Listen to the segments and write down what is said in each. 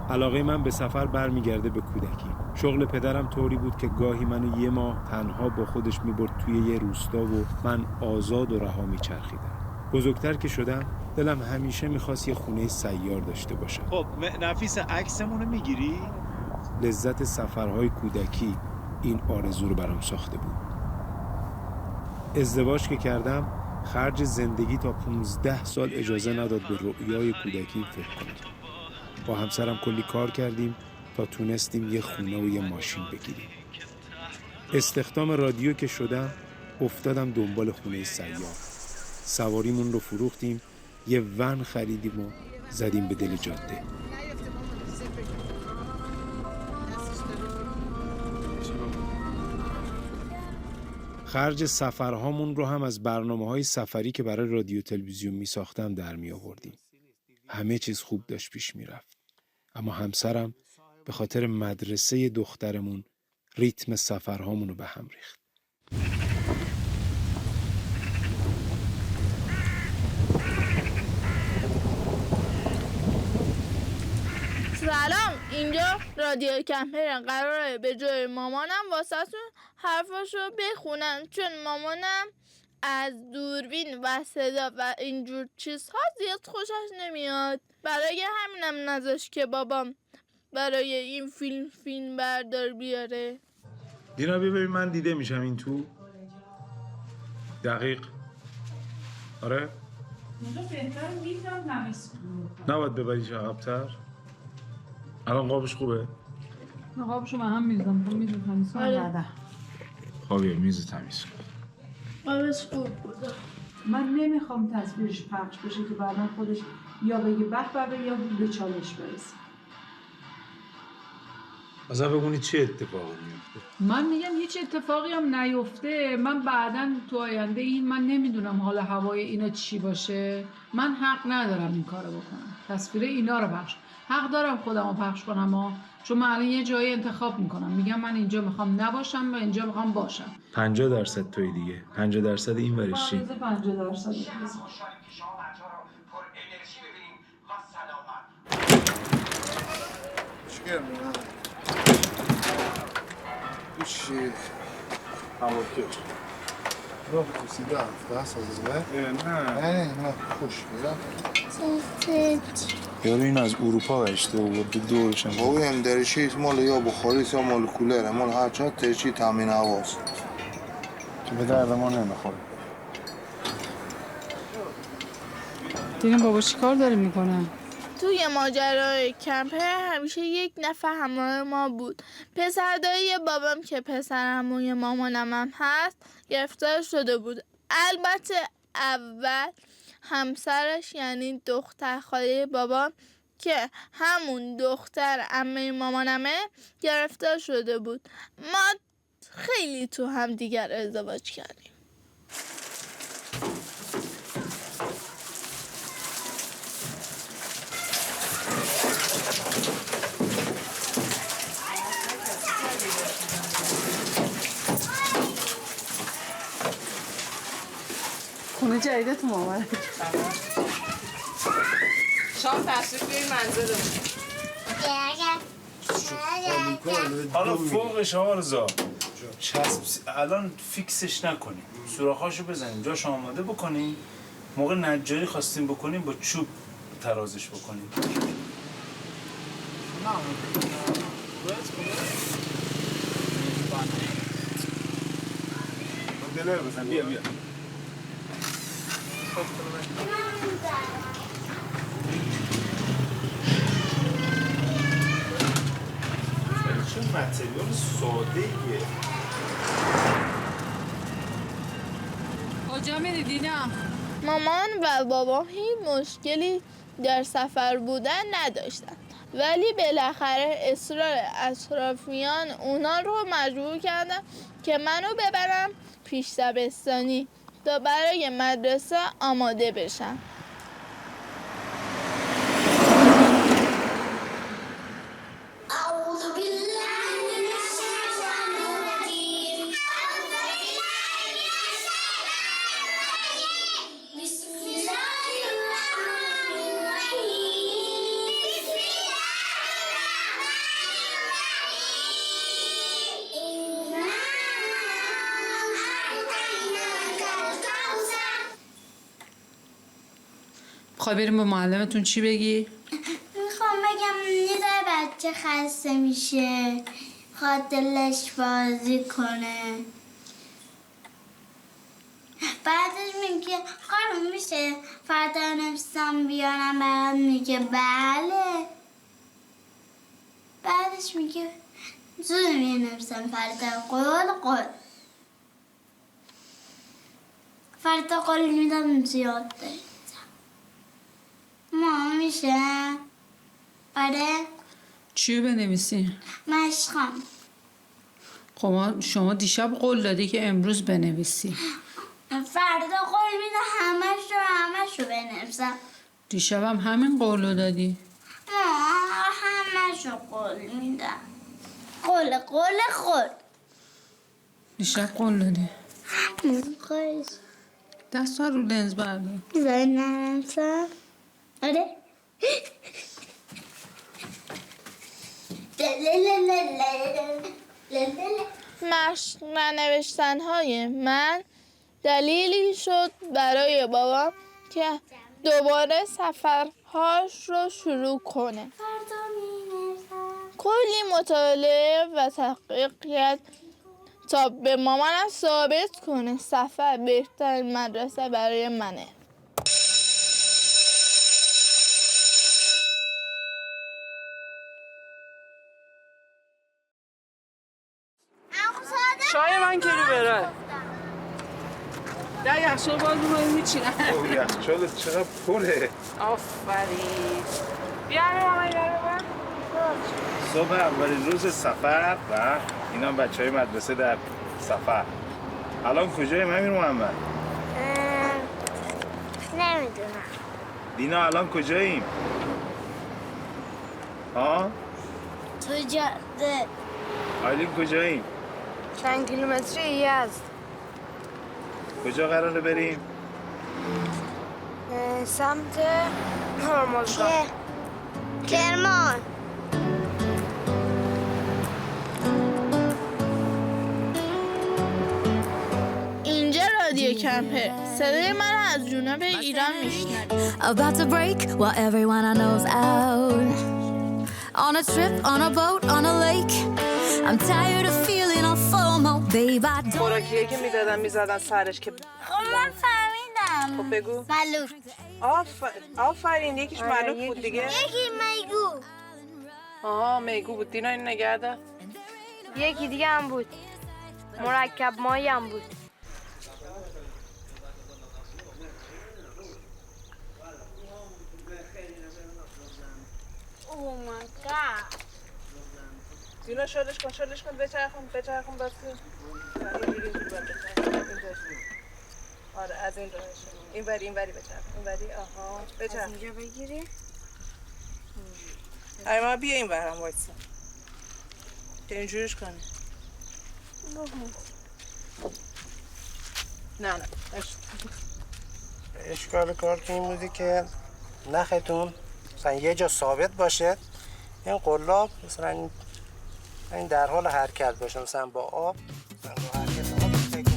علاقه من به سفر برمیگرده به کودکی. شغل پدرم طوری بود که گاهی منو یه ماه تنها با خودش میبرد توی یه روستا و من آزاد و رها میچرخیدم. بزرگتر که شدم دلم همیشه میخواست یه خونه سیار داشته باشم. خب نفیس عکسمونو میگیری؟ لذت سفرهای کودکی این آرزو رو برام ساخته بود. ازدواج که کردم خرج زندگی تا 15 سال اجازه نداد به رؤیای کودکی فکر کنم. با همسرم کلی کار کردیم تا تونستیم یه خونه و یه ماشین بگیریم. استخدام رادیو که شدم افتادم دنبال خونه سیار. سواریمون رو فروختیم، یه ون خریدیم و زدیم به دل جاده. خرج سفرهامون رو هم از برنامه‌های سفری که برای رادیو تلویزیون می‌ساختم در می‌آوردیم. همه چیز خوب داشت پیش می‌رفت. اما همسرم به خاطر مدرسه دخترمون ریتم سفرهامون رو به هم ریخت. سلام، اینجا رادیو کمپر. قراره به جای مامانم واسهتون حرفاشو بخونم، چون مامانم از دوربین و صدا و اینجور چیزها زیاد خوشش نمیاد. برای همینم نذاشت که بابام برای این فیلم بردار بیاره. دینا ببین من دیده میشم این تو دقیق. آره اونجا بهتر میتونم تمیز کنم. نباید ببریش عقب‌تر. الان قابش خوبه؟ نقابشو من هم میزدم تو میزد تمیز کنم. آره. خب یه میز تمیز کن. آبش خوب بوده. من نمیخوام تصویرش پخش بشه که بعدا خودش یا بگه به یا به چالش برسه. مثلا بگونی چه اتفاقی میفته؟ من میگم هیچ اتفاقی هم نیفته. من بعداً تو آینده من نمیدونم حال هوای اینا چی باشه. من حق ندارم این کارو بکنم. تصویر اینا رو پخش. حق دارم خودمو پخش کنم چون من الان یه جایی انتخاب میکنم. میگم من اینجا میخوام نباشم و اینجا میخوام باشم. 50% توی دیگه. 50% این ورش چی؟ 50%. چی؟ هواکش راه کسیده هفته سازده؟ نه خوش میرم یارو این از اروپا برشته بود دورش هم بابا این درشی مال یا بخاری یا مال کولره مال هرچند ترچی تامین هواست که به درد ما نمیخوره. دیدیم بابا چی کار داره میکنه؟ توی ماجرای کمپر همیشه یک نفر همراه ما بود. پسردایی بابام که پسر عموی مامانم هم هست گرفتار شده بود. البته اول همسرش یعنی دختر خاله بابام که همون دختر عمه مامانمه گرفتار شده بود. ما خیلی تو هم دیگر ازدواج کردیم. خونه جدیده تو مامانه. شام تشریف بیارید منزلمون. حالا فوقش آرزا الان فیکسش نکنیم، سوراخاشو بزنیم، جاش آماده بکنیم، موقع نجاری خواستیم بکنیم با چوب ترازش بکنیم. بیا چه متریال ساده ایه. کجا میری نه؟ مامان و بابا هیچ مشکلی در سفر بودن نداشتن، ولی بالاخره اصرار اطرافیان اونا رو مجبور کردن که منو ببرم پیش دبستانی تا برای مدرسه آماده بشم. میخوای بریم به معلمتون چی بگی؟ میخوام بگم یه ذره بچه خسته میشه، خواد دلش بازی کنه. بعدش میگه خانم میشه فردا نفسم بیارم، بعد میگه بله. بعدش میگه زود مینفسم فردا قول فردا قول میدم زیاد بریزم. ما میشه آره چی بنویسی؟ مشقم. خب شما دیشب قول دادی که امروز بنویسی. فردا قول میدم همش رو بنویسم. دیشب هم همین قول رو دادی؟ همش رو قول میدم. قول دیشب قول دادی؟ خواهش دست رو لنز بردار. بنویسم. آره مشق ننوشتن های من دلیلی شد برای بابام که دوباره سفرهاش رو شروع کنه. کلی مطالعه و تحقیق کرد تا به مامانم ثابت کنه سفر بهترین مدرسه برای منه. چای من که رو بره در یخچال باز رو میچینم. او یخچال چقدر پره. آفرین. بیارم آمایی برای صبح اولین روز سفر و اینا بچه های مدرسه در سفر. الان کجاییم امیر محمد؟ نمیدونم. دینا الان کجاییم؟ ها؟ تو جاده. آیلین کجاییم؟ چند کیلومتری یزد. کجا قراره بریم؟ سمت هرمزگان. کرمان. اینجا رادیو کمپه، صدای من از جنوب ایران میشنوید. About to break while everyone I know's out. On a trip, on a boat, on a lake. I'm tired of feeling all FOMO, babe. I don't. خوراکیه که میزدن سرش که من فهمیدم. خب بگو. ملوف. آفرین یکیش ملوف بود دیگه. یکی میگو. آها میگو بود. دینا این نگه دار. یکی دیگه هم بود. مرکب مایی هم بود. Oh my god. دینا شلش کن بچرخون بس. آره از این راهش. این وری بچرخون. این وری آها بچرخون. از اینجا بگیری؟ ای ما بیا این ورم وایسا. که اینجوریش کنی. نه اشکال کار که این بودی که نختون مثلا یه جا ثابت باشه، این قلاب مثلا این در حال حرکت باشه، مثلا با آب مثلا حرکت آب تکون.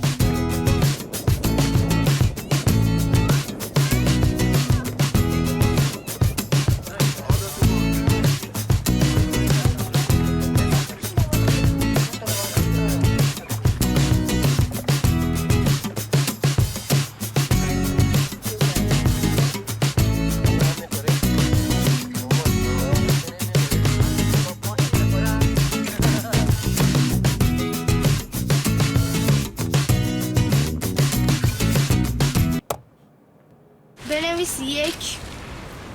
بنویس یک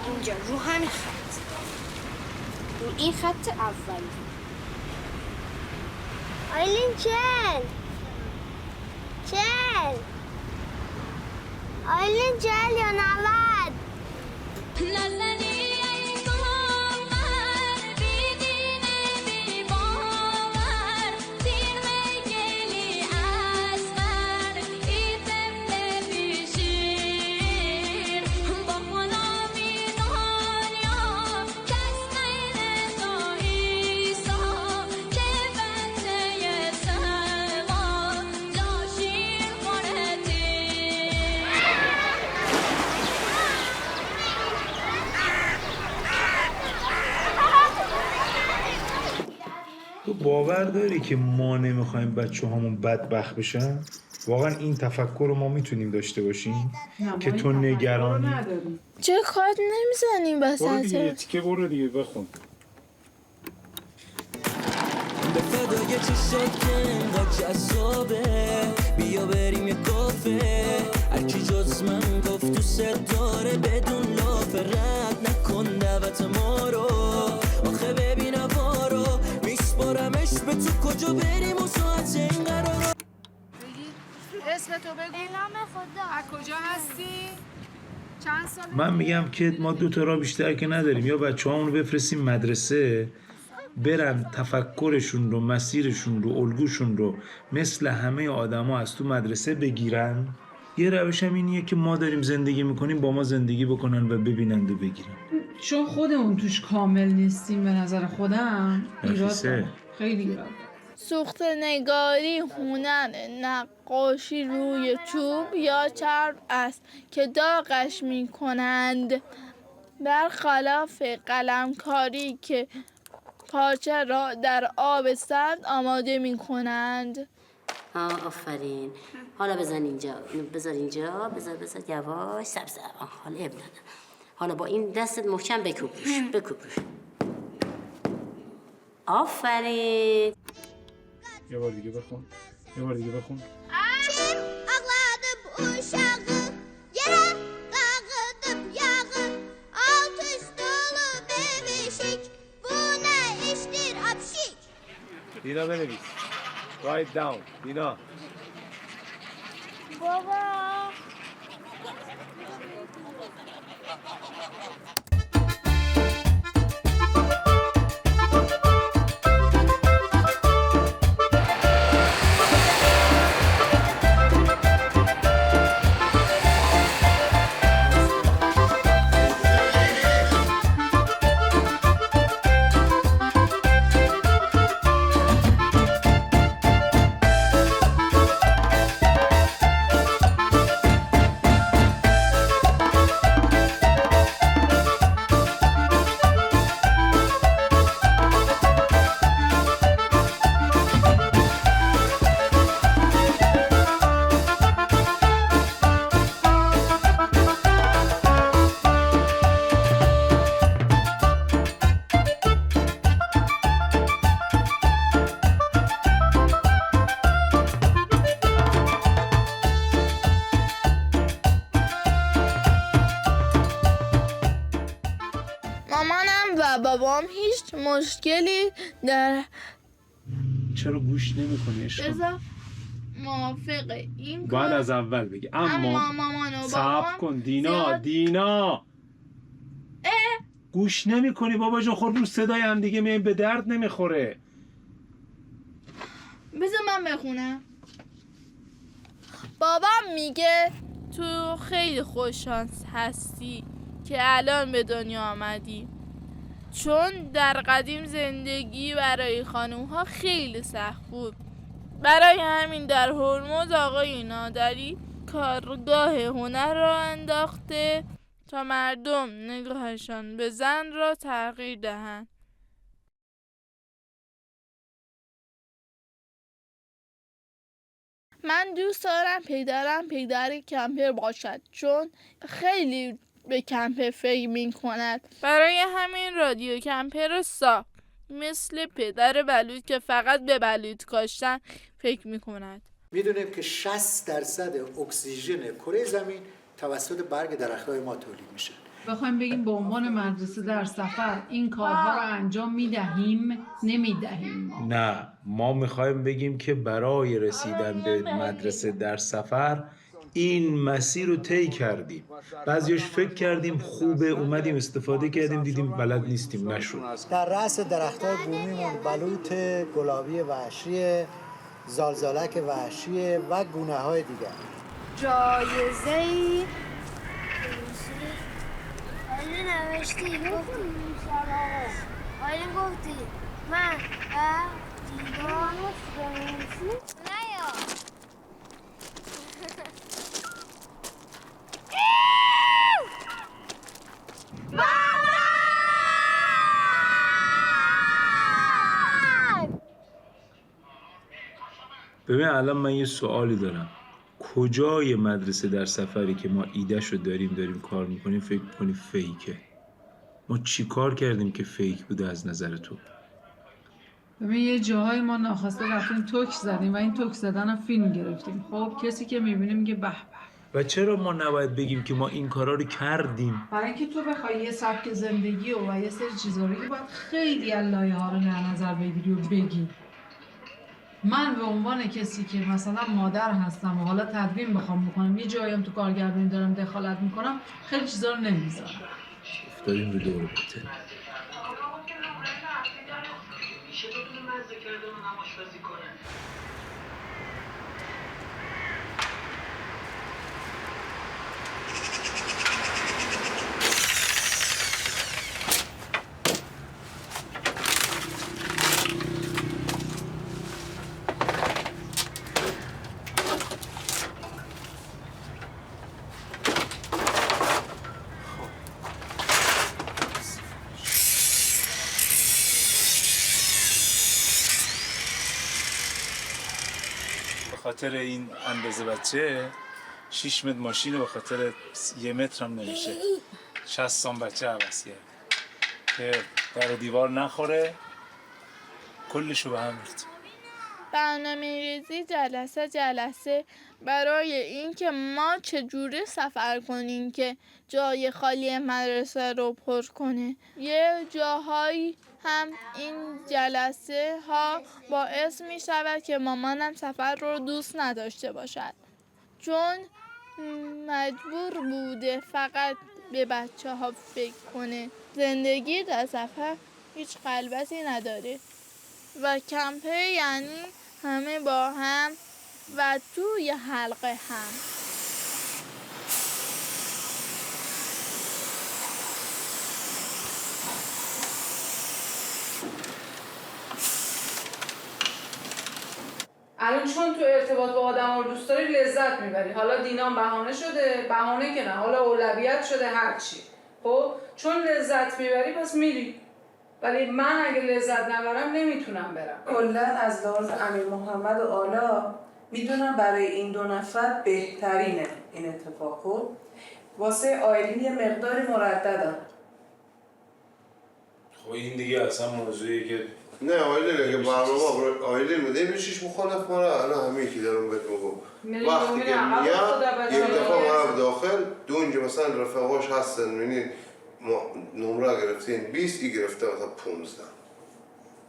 اینجا رو همین خط، رو این خط اولی. آیلین چل آیلین چل یا 90. تو باور داری که ما نمیخوایم بچه هامون بدبخت بشن؟ واقعا این تفکر رو ما میتونیم داشته باشیم که تو نگرانی چه کات نمیزنیم برو دیگه بساطه؟ یه تیکه برو دیگه بخون. به فدای چشات که اینقدر جذابه، بیا بریم یه کافه، هرکی جز من گفت دوست داره بدون لافه، رد نکن دعوت ما رو، آخه ببین هوا رو میسپارمش به تو، کجا بریم و ساعت این قرار. اسم تو بگو. نام خدا. از کجا هستی؟ چند سال؟ من میگم که ما دو تا راه بیشتر که نداریم، یا بچه هامون رو بفرستیم مدرسه برن تفکرشون رو، مسیرشون رو، الگوشون رو مثل همه آدما از تو مدرسه بگیرن. یه روش هم اینیه که ما داریم زندگی میکنیم با ما زندگی بکنن و ببینند و بگیرن. چون خودمون توش کامل نیستیم به نظر خودم ایراد داره. خیلی ایراد داره. سوخت نگاری هنر نقاشی روی چوب یا چرم است که داغش می کنند، برخلاف قلمکاری که پارچه را در آب سرد آماده می کنند. آفرین. حالا بزن اینجا، بذار اینجا، بذار یواش سبز. حالا اب نداره. حالا با این دستت محکم بکوب روش. آفرین. یه بار دیگه بخون. Ağladım uşağı, yere dağıdım yağı, alt üst dolu bebişik, bu ne iştir apşik? دینا بنویس. Write down. دینا. Baba. مامانم و بابام هیچ مشکلی در چرا گوش نمی‌کنی عشقم؟ بذار موافق این باید کار از اول بگی. اما مامان و صبر بابام کن دینا. زیاد- دینا گوش نمی‌کنی بابا جان. خود رو صدای هم دیگه میایم به درد نمیخوره. بذار من بخونم. بابام میگه تو خیلی خوششانس هستی که الان به دنیا آمدی، چون در قدیم زندگی برای خانوم ها خیلی سخت بود. برای همین در هرمز آقای نادری کارگاه هنر را انداخته تا مردم نگاهشان به زن را تغییر دهند. من دوست دارم پدر کمپر باشد، چون خیلی به کمپر فکر می کند. برای همین رادیو کمپر را ساخت، مثل پدر بلوط که فقط به بلوط کاشتن فکر می کند. میدونیم که 60% اکسیژن کره زمین توسط برگ درخت‌های ما تولید میشه. بخوایم بگیم به عنوان مدرسه در سفر این کارها رو انجام میدهیم نمیدهیم ما. نه، ما میخوایم بگیم که برای رسیدن به مدرسه در سفر این مسیر رو طی کردیم. بعضیاش فکر کردیم خوبه، اومدیم استفاده کردیم، دیدیم بلد نیستیم، نشد. در رأس درخت‌های بومیمون بلوط گلابی وحشی، زالزالک وحشی و گونه‌های دیگر. جایزه‌ای آیلین نوشتی گفتی آیلین گفتی من دیوان نیا ببین الان من یه سوالی دارم. کجای مدرسه در سفری که ما ایده‌شو داریم کار میکنیم فکر میکنی فیکه؟ ما چی کار کردیم که فیک بوده از نظر تو؟ ببین یه جاهای ما ناخواسته رفتیم توک زدیم و این توک زدن رو فیلم گرفتیم. خب کسی که میبینه میگه به به. و چرا ما نباید بگیم که ما این کارا رو کردیم؟ برای اینکه تو بخوای یه سبک زندگی و یه سری چیزا رو باید خیلی لایه ها رو در نظر بگیری و بگی. من به عنوان کسی که مثلا مادر هستم و حالا تدوین بخوام بکنم، یه جاییم تو کارگردانی دارم دخالت میکنم، خیلی چیزا رو نمیذارم. افتادیم رو دور بته. به خاطر این اندازه بچه 6 متر ماشین به خاطر 1 متر هم نمیشه. 60 بچه عوض کرد که در دیوار نخوره، کلشو به هم ریخت. برنامه‌ریزی جلسه برای اینکه ما چجوری سفر کنیم که جای خالی مدرسه رو پر کنه. یه جاهایی هم این جلسه ها باعث می شود که مامانم سفر رو دوست نداشته باشد، چون مجبور بوده فقط به بچه ها فکر کنه. زندگی در سفر هیچ خلوتی نداره و کمپه یعنی همه با هم و توی حلقه هم. الان چون تو ارتباط با آدم رو دوست داری لذت میبری. حالا دینام بهانه شده، بهانه که نه، حالا اولویت شده هرچی. خب چون لذت میبری پس میری. ولی من اگه لذت نبرم نمیتونم برم. کلا از لحاظ امیر محمد و آلا میدونم برای این 2 نفر بهترینه این اتفاق. خب واسه آیلین یه مقداری مرددم. خب این دیگه اصلا موضوعی که نه آیلین اگه برنامه آیلین بوده میشیش مخالف ماره. الان همه یکی دارم بهت میگم وقتی که میاد یک دفعه مرد داخل دو اینجا مثلا رفقاش هستن، میبینید نمره گرفتین 20 ای گرفته مثلا 15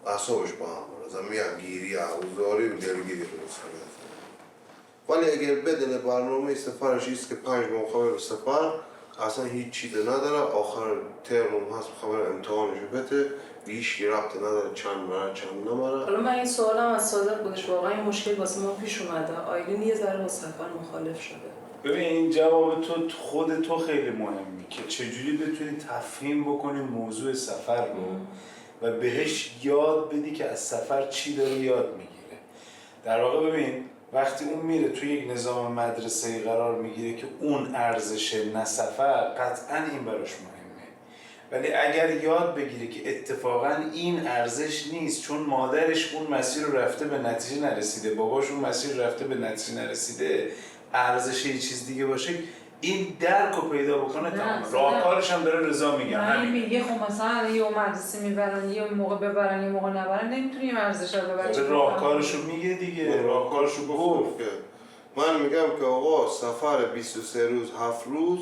اعصابش با هم برازم میان گیری عوضاری و دلگیری رو مثلا. ولی اگر بدن برنامه سفرش ایست که 5 ماه خبر سفر اصلا هیچ چیز نداره، آخر ترم هست خبر امتحانش بده بیش ربط نداره چند مره چند نمره. حالا من این سوالم از صادق بودش، واقعا این مشکل واسه ما پیش اومده. آیلین یه ذره با سفر مخالف شده. ببین این جواب تو خود تو خیلی مهمی که چجوری بتونی تفهیم بکنی موضوع سفر رو و بهش یاد بدی که از سفر چی داره یاد میگیره. در واقع ببین وقتی اون میره توی یک نظام مدرسه‌ای قرار میگیره که اون ارزشه نه سفر، قطعاً این براش مهمه. ولی اگر یاد بگیره که اتفاقاً این ارزش نیست چون مادرش اون مسیر رو رفته به نتیجه نرسیده، باباش اون مسیر رفته به نتیجه نرسیده، ارزش یه چیز دیگه باشه، این درک رو پیدا بکنه تمام. راهکارش هم داره رضا میگه. همین میگه خب مثلا یه مدرسه میبرن یه موقع ببرن یه موقع نبرن، نمیتونی این ارزش رو ببری. راهکارش رو میگه دیگه، راهکارش رو گفت. من میگم که آقا سفر 23 روز 7 روز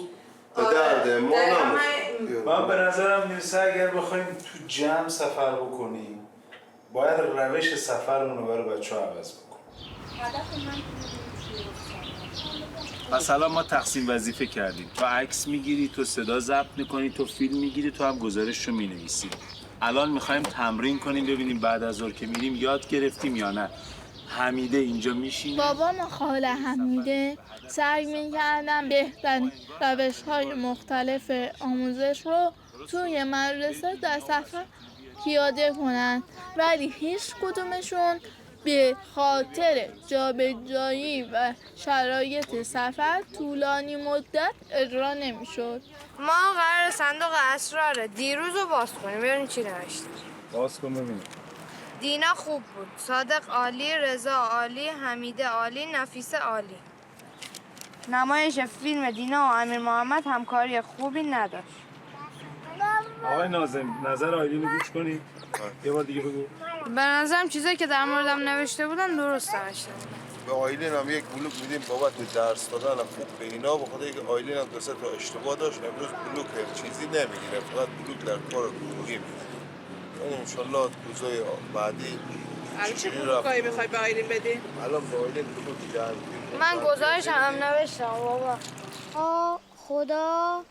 به درد ما نمیخوره. من به نظرم میرسه اگر بخوایم تو جمع سفر بکنیم باید روش سفرمون رو برای بچه‌ها عوض بکنیم. مثلا ما تقسیم وظیفه کردیم، تو عکس میگیری، تو صدا ضبط میکنی، تو فیلم میگیری، تو هم گزارش رو مینویسی. الان میخوایم تمرین کنیم ببینیم بعد از ظهر که میریم یاد گرفتیم یا نه. حمیده اینجا میشینه. بابام و خاله حمیده سعی میکردن بهترین روش‌های مختلف آموزش رو توی مدرسه در سفر پیاده کنن، ولی هیچ کدومشون به خاطر جابجایی و شرایط سفر طولانی مدت اجرا نمیشد. ما قرار صندوق اسرار دیروز رو باز کنیم ببینیم چی نوشته. باز کن ببینیم. دینا خوب بود، صادق عالی، رضا عالی، حمیده عالی، نفیسه عالی. نمایش فیلم دینا و امیر محمد همکاری خوبی نداشت. آقای ناظم نظر آیلین رو گوش کنی؟ یه بار دیگه بگو. به نظرم چیزایی که در موردم نوشته بودن درست نوشته بودن. به آیلین هم یک بلوک میدیم بابت درس دادن خوب به اینا، بخاطر اینکه آیلین هم دو سه تا اشتباه داشت. امروز بلوک چیزی نمیگیره، فقط بلوک در کار گروهی میده. یعنی انشالله روزای بعدی چه بلوکایی میخوای به آیلین بدی؟ الان به آیلین بلوک جمع من گزارش هم نوشتم بابا. خدا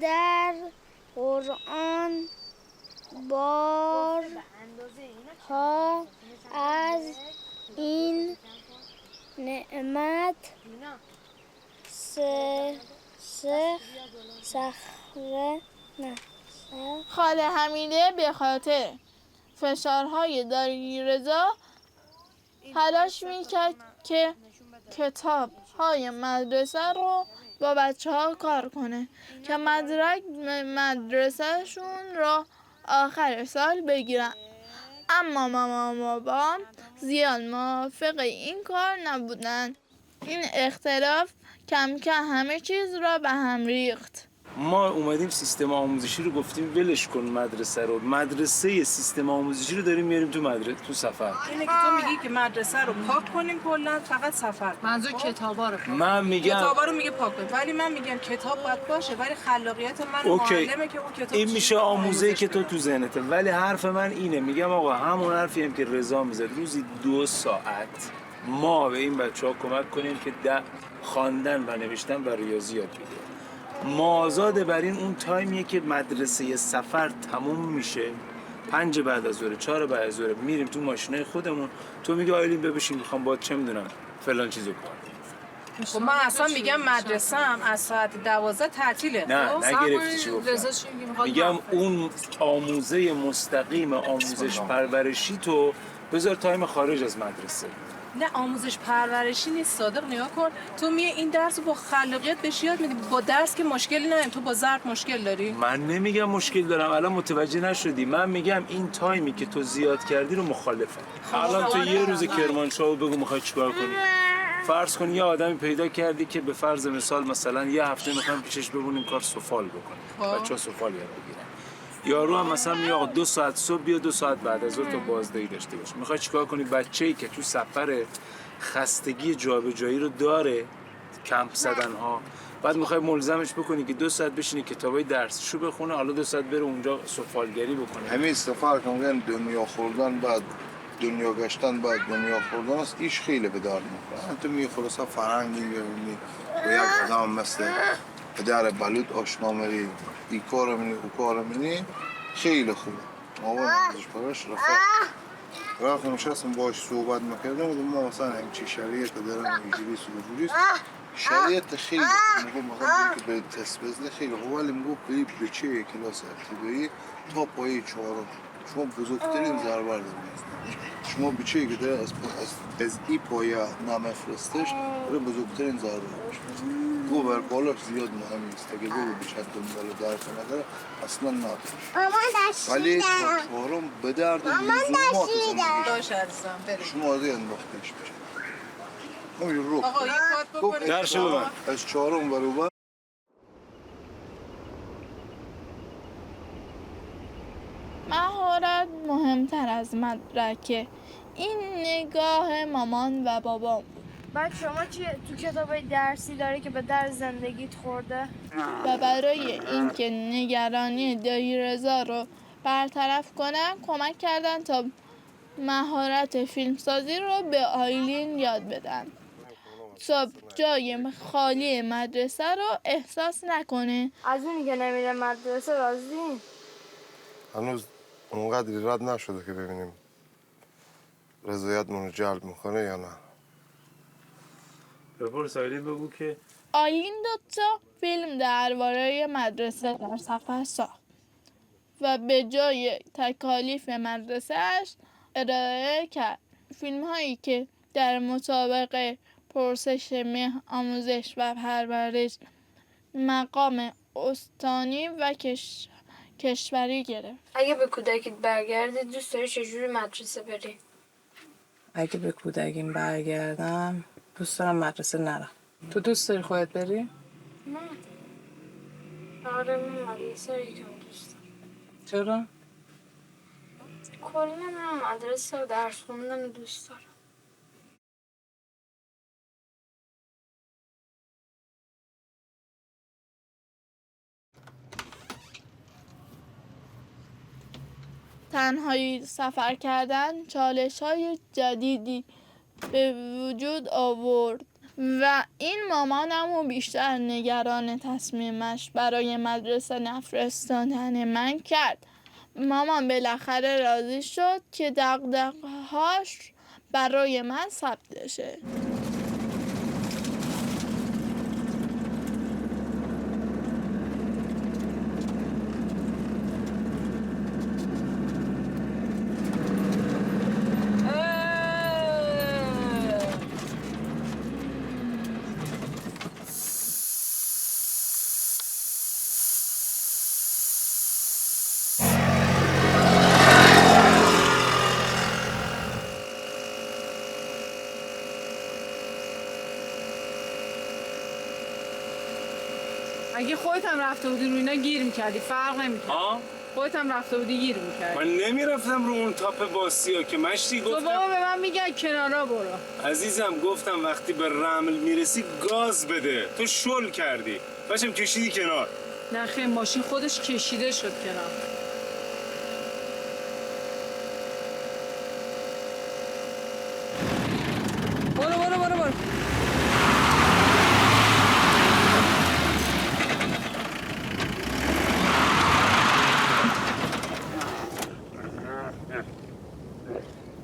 در قرآن بارها از این نعمت خاله حمیده به خاطر فشارهای دایی رضا تلاش میکرد که کتاب های مدرسه رو با بچه ها کار کنه که مدرک مدرسه شون رو آخر سال بگیرن. اما مامان و بابام زیاد موافق این کار نبودن. این اختلاف کم کم همه چیز را به هم ریخت. ما اومدیم سیستم آموزشی رو گفتیم ولش کن مدرسه رو. مدرسه سیستم آموزشی رو داریم میاریم تو سفر. اینه که تو میگی که مدرسه رو پاک کنیم کلا، فقط سفر. منظور کتابا رو من میگم کتابا رو میگه پاک کن، ولی من میگم کتاب باید باشه، ولی خلاقیت من معلمه که اون کتاب این میشه آموزه‌ای که تو ذهنته. ولی حرف من اینه، میگم آقا همون حرفی هم که رضا میزد، روزی 2 ساعت ما به این بچه‌ها کمک کنیم که خواندن و نوشتن و ریاضی یاد بگیرن. مازاد بر این اون تایمیه که مدرسه سفر تموم میشه، 5 بعد از ظهر 4 بعد از ظهر میریم تو ماشینای خودمون. تو میگی آیلین ببشین میخوام باید چه میدونم فلان چیزو کنم. خب من اصلا میگم مدرسه‌ام از ساعت 12 تعطیله. نه نگرفتی چی گفتم. میگم اون آموزه مستقیم آموزش پرورشی تو بذار تایم خارج از مدرسه. نه آموزش پرورشی نیست صادق، نگاه کن تو این درس رو با خلاقیت بهش یاد میدی. با درس که مشکلی نداریم، تو با ضرب مشکل داری؟ من نمیگم مشکل دارم، الان متوجه نشدی. من میگم این تایمی که تو زیاد کردی رو مخالفم. الان تو یه روز کرمانشاه بگو میخوای چیکار کنی؟ فرض کن یه آدمی پیدا کردی که به فرض مثال مثلا یه هفته میخوام پیشش بمونیم کار سفال بکنه، بچه‌ها سفال یاد بگیرن. یارو هم مثلا میگه آقا 2 ساعت صبح بیا 2 ساعت بعد از ظهر تا بازدهی داشته باش. میخوای چیکار کنی؟ بچه‌ای که تو سفر خستگی جابجایی رو داره، کمپ زدن ها، بعد میخوای ملزمش بکنی که 2 ساعت بشینی کتابای درسشو بخونه، حالا 2 ساعت بره اونجا سفالگری بکنه. همین سفر که میگن دنیا خوردن بعد دنیا گشتن بعد دنیا خوردن است، ایش خیلی به دار میخوره. تو می خلاصا فرهنگ میبینی و یک آدم مثل پدر بلوط آشنا میری، این کارو می‌بینی اون کارو می‌بینی، خیلی خوبه. مامان ازش پرش رفتم نشستم باهاش صحبت می‌کردم و ما مثلا همچین شرایط دارم اینجوری سوجوری شرایط خیلی خوبه. مثلا که به تست بزنه خیلی خوبه، ولی میگه به بچه کلاس ابتدایی تا پایه 4 شما بزرگترین ضربه رو می‌زنید. شما بچه‌ای که داره از این پایه نمیفرستش برای بزرگترین ضربه می‌شه. گو بر بالاش زیاد مهم نیست، اگه بگو بیشتر دنبال درک نداره اصلا نداره. ولی تا 4 به درد لزومات داشت عزیزم بریم. شما دیگه انداختش میشه. همین رو آقا یه کات بکنید. درش ببر. از 4 برابر مهارت مهمتر از مدرکه. این نگاه مامان و بابام بود. بعد شما چیه تو کتابای درسی داری که به در زندگیت خورده؟ و برای اینکه نگرانی دایی رضا رو برطرف کنن کمک کردن تا مهارت فیلمسازی رو به آیلین یاد بدن تا جای خالی مدرسه رو احساس نکنه. از اونی که نمیره مدرسه راضی؟ هنوز اونقدری رد نشده که ببینیم رضایتمون رو جلب میکنه یا نه. بپرس آیلین بگو که آیلین 2 تا فیلم درباره مدرسه در سفر ساخت و به جای تکالیف مدرسه‌اش ارائه کرد. فیلم هایی که در مطابق پرسش آموزش و پرورش مقام استانی و کشوری گرفت. اگه به کودکیت برگردی دوست داری چجوری مدرسه بری؟ اگه به کودکیم برگردم دوست دارم مدرسه نرم. تو دوست داری خودت بری؟ نه. آره من مدرسه رو یکم دوست دارم. چرا؟ کلا من مدرسه و درس خوندن دوست دارم. تنهایی سفر کردن چالش‌های جدیدی به وجود آورد و این مامانمو بیشتر نگران تصمیمش برای مدرسه نفرستادن من کرد. مامان بالاخره راضی شد که دغدغه‌هاش برای من ثبت بشه. اگه خودت هم رفته بودی رو اینا گیر میکردی فرق نمیکرد. خودت هم رفته بودی گیر میکردی. من نمیرفتم رو اون تاپ باسیا که مشتی گفتم. تو بابا به من میگن کنارا برو. عزیزم گفتم وقتی به رمل میرسی گاز بده. تو شل کردی. باشم کشیدی کنار. نه خیلی ماشین خودش کشیده شد کنار. برو.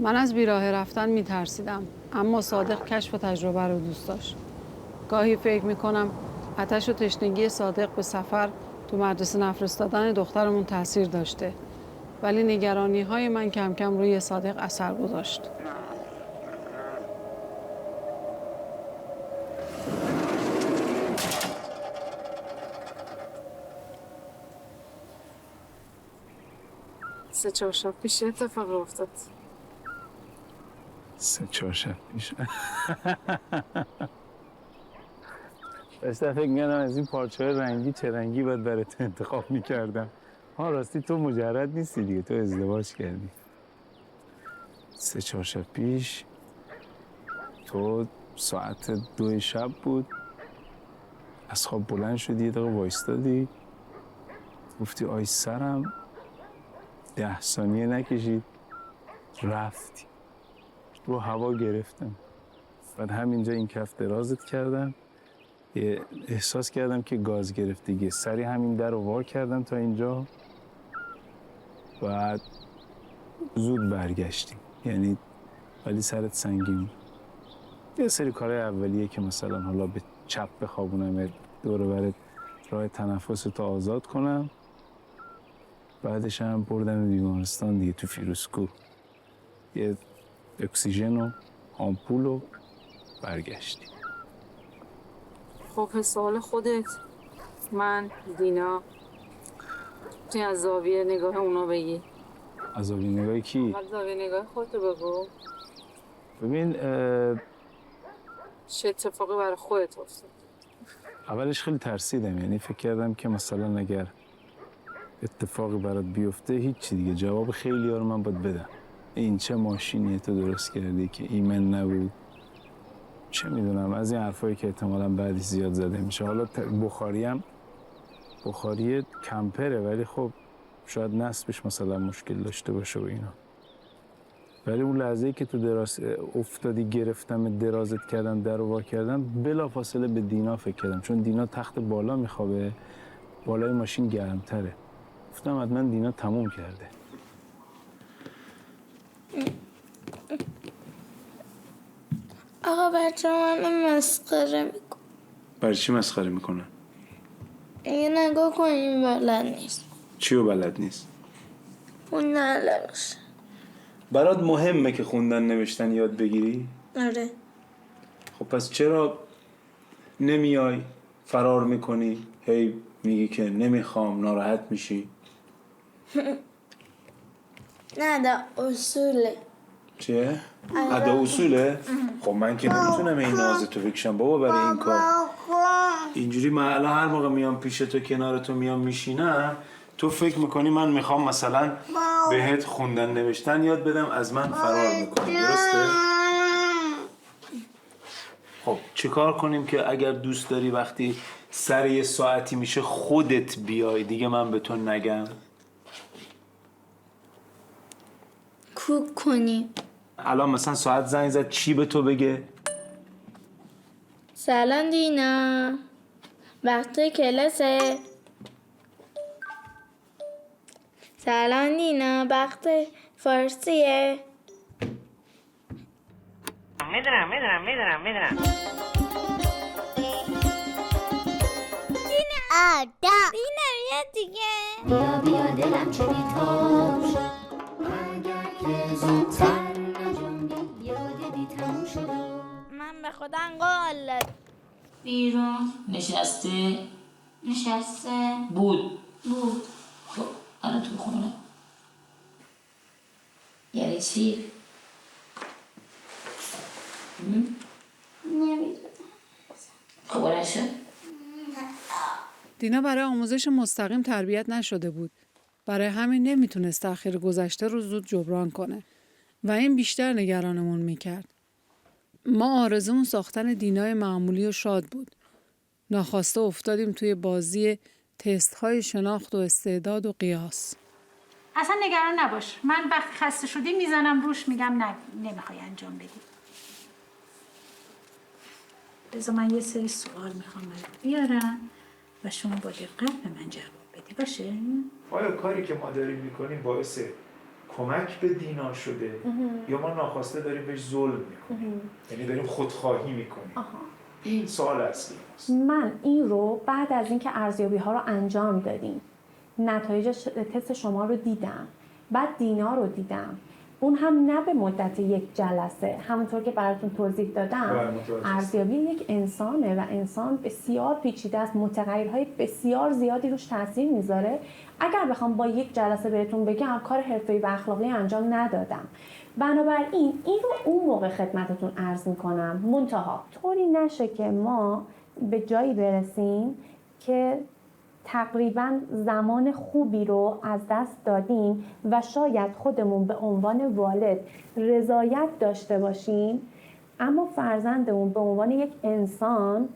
من از بیراه رفتن میترسیدم، اما صادق کشف و تجربه رو دوست داشت. گاهی فکر میکنم آتش و تشنگی صادق به سفر تو مدرسه نفرستادن دخترمون تاثیر داشته، ولی نگرانی های من کم کم روی صادق اثر گذاشت. سه چهار شب پیش اتفاق افتاد. 3-4 شب پیش. داشتم فکر می‌کردم از این پارچه‌های رنگی چه رنگی باید برات انتخاب می‌کردم. راستی تو مجرد نیستی دیگه، تو ازدواج کردی. 3-4 شب پیش تو ساعت 2 شب بود، از خواب بلند شدی، یه دقیقه وایستادی، گفتی آی سرم، 10 ثانیه نکشید رفتی. رو هوا گرفتم. بعد همینجا این کف درازت کردم، احساس کردم که گاز گرفت دیگه. سری همین در رو وا کردم تا اینجا، بعد زود برگشتیم. یعنی ولی سرت سنگین. یه سری کارهای اولیه که مثلا حالا به چپ بخوابونم، دور برت راه تنفستو آزاد کنم. بعدش هم بردم بیمارستان دیگه، تو فیروزکوه. یه اکسیژن و آمپول و برگشتیم. خب به سوال خودت، من دینا توی از زاویه نگاه اونا بگی. از زاویه نگاه کی؟ اول زاویه نگاه خودتو بگو. ببین چه اتفاقی برای خودت افتاد؟ اولش خیلی ترسیدم، یعنی فکر کردم که مثلا اگر اتفاقی برات بیفته هیچی دیگه. جواب خیلی ها رو من باید بدم. این چه ماشینیه تو درست کردی که ایمن نبود؟ چه میدونم، از این حرفایی که احتمالاً بعدی زیاد زده میشه. حالا بخاری کمپره، ولی خب شاید نصبش مثلا مشکل داشته باشه و اینا. ولی اون لحظه‌ای که تو دراز افتادی گرفتم، درازت کردم، در رو وا کردم، بلافاصله به دینا فکر کردم، چون دینا تخت بالا میخوابه، بالای ماشین گرمتره. گفتم حتما دینا تموم کرده. آقا بچه من مسخره میکن. برای چی مسخره میکنن؟ یه نگاه کنیم بلد نیست. چی رو بلد نیست؟ اون نلبسه. برات مهمه که خوندن نوشتن یاد بگیری؟ آره. خب پس چرا نمیای فرار میکنی؟ هی میگی که نمیخوام، ناراحت میشی. نه ده اصوله. چه؟ ادا اصوله؟ خب من که نمیتونم این نازه تو بکشم بابا برای این کار. اینجوری من الان هر موقع میام پیش تو کنار تو میام میشینم تو فکر میکنی من میخوام مثلا بهت خوندن نوشتن یاد بدم از من فرار میکنی، درسته؟ خب چیکار کنیم که اگر دوست داری وقتی سر یه ساعتی میشه خودت بیای دیگه من به تو نگم؟ کوک کنی. الان مثلا ساعت زنگ زد چی به تو بگه؟ سلام دینا، وقت کلاسه. سلام دینا، وقت فارسیه. میدونم دینا بیا دیگه. بیا دلم چه بیتاب شد اگر که زودتر نجنبی یاد بی تموم شد. من به خودم قول دادم. بیرون نشسته بود. خب الان تو خونه یعنی چی؟ نمیدونم. خب بلند شد. دینا برای آموزش مستقیم تربیت نشده بود. برای همین نمیتونست تأخیر گذشته رو زود جبران کنه و این بیشتر نگرانمون میکرد. ما آرزومون ساختن دینای معمولی و شاد بود. ناخواسته افتادیم توی بازی تست‌های شناخت و استعداد و قیاس. اصلا نگران نباش. من وقتی خسته شدی میزنم روش میگم نه نمیخوای انجام بدی. بذار من یه سری سوال میخوام بیارم و شما با دقت به من جواب بدی باشه؟ آیا کاری که ما داریم میکنیم باعث کمک به دینا شده یا ما ناخواسته داریم بهش ظلم میکنیم؟ یعنی داریم خودخواهی میکنیم؟ این سوال اصلی هست. من این رو بعد از اینکه ارزیابی ها رو انجام دادیم نتایج تست شما رو دیدم، بعد دینا رو دیدم، اون هم نه به مدت یک جلسه، همونطور که براتون توضیح دادم. ارزیابی یک انسانه و انسان بسیار پیچیده است، متغیرهای بسیار زیادی روش تاثیر میذاره. اگر بخوام با یک جلسه بهتون بگم کار حرفه‌ای و اخلاقی انجام ندادم. بنابراین این رو اون موقع خدمتتون عرض میکنم. منتها طوری نشه که ما به جایی برسیم که تقریبا زمان خوبی رو از دست دادیم و شاید خودمون به عنوان والد رضایت داشته باشیم اما فرزندمون به عنوان یک انسان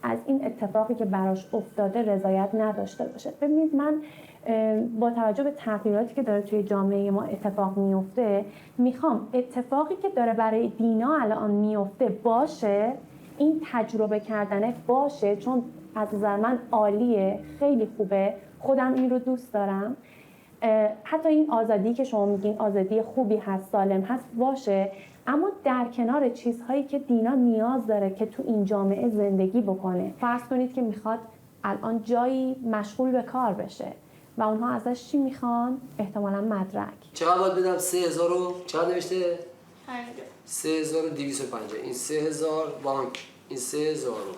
از این اتفاقی که براش افتاده رضایت نداشته باشه. ببینید من با توجه به تغییراتی که داره توی جامعه ما اتفاق میفته میخوام اتفاقی که داره برای دینا الان میفته باشه، این تجربه کردنه باشه، چون از نظر من عالیه، خیلی خوبه، خودم این رو دوست دارم. حتی این آزادی که شما میگین آزادی خوبی هست، سالم هست باشه، اما در کنار چیزهایی که دینا نیاز داره که تو این جامعه زندگی بکنه. فرض کنید که میخواد الان جایی مشغول به کار بشه و اونها ازش چی میخوان؟ احتمالاً مدرک. چقدر باید بدم؟ 3000 رو چقدر نوشته؟ 3250. این 3000 بانک، این 3000 رو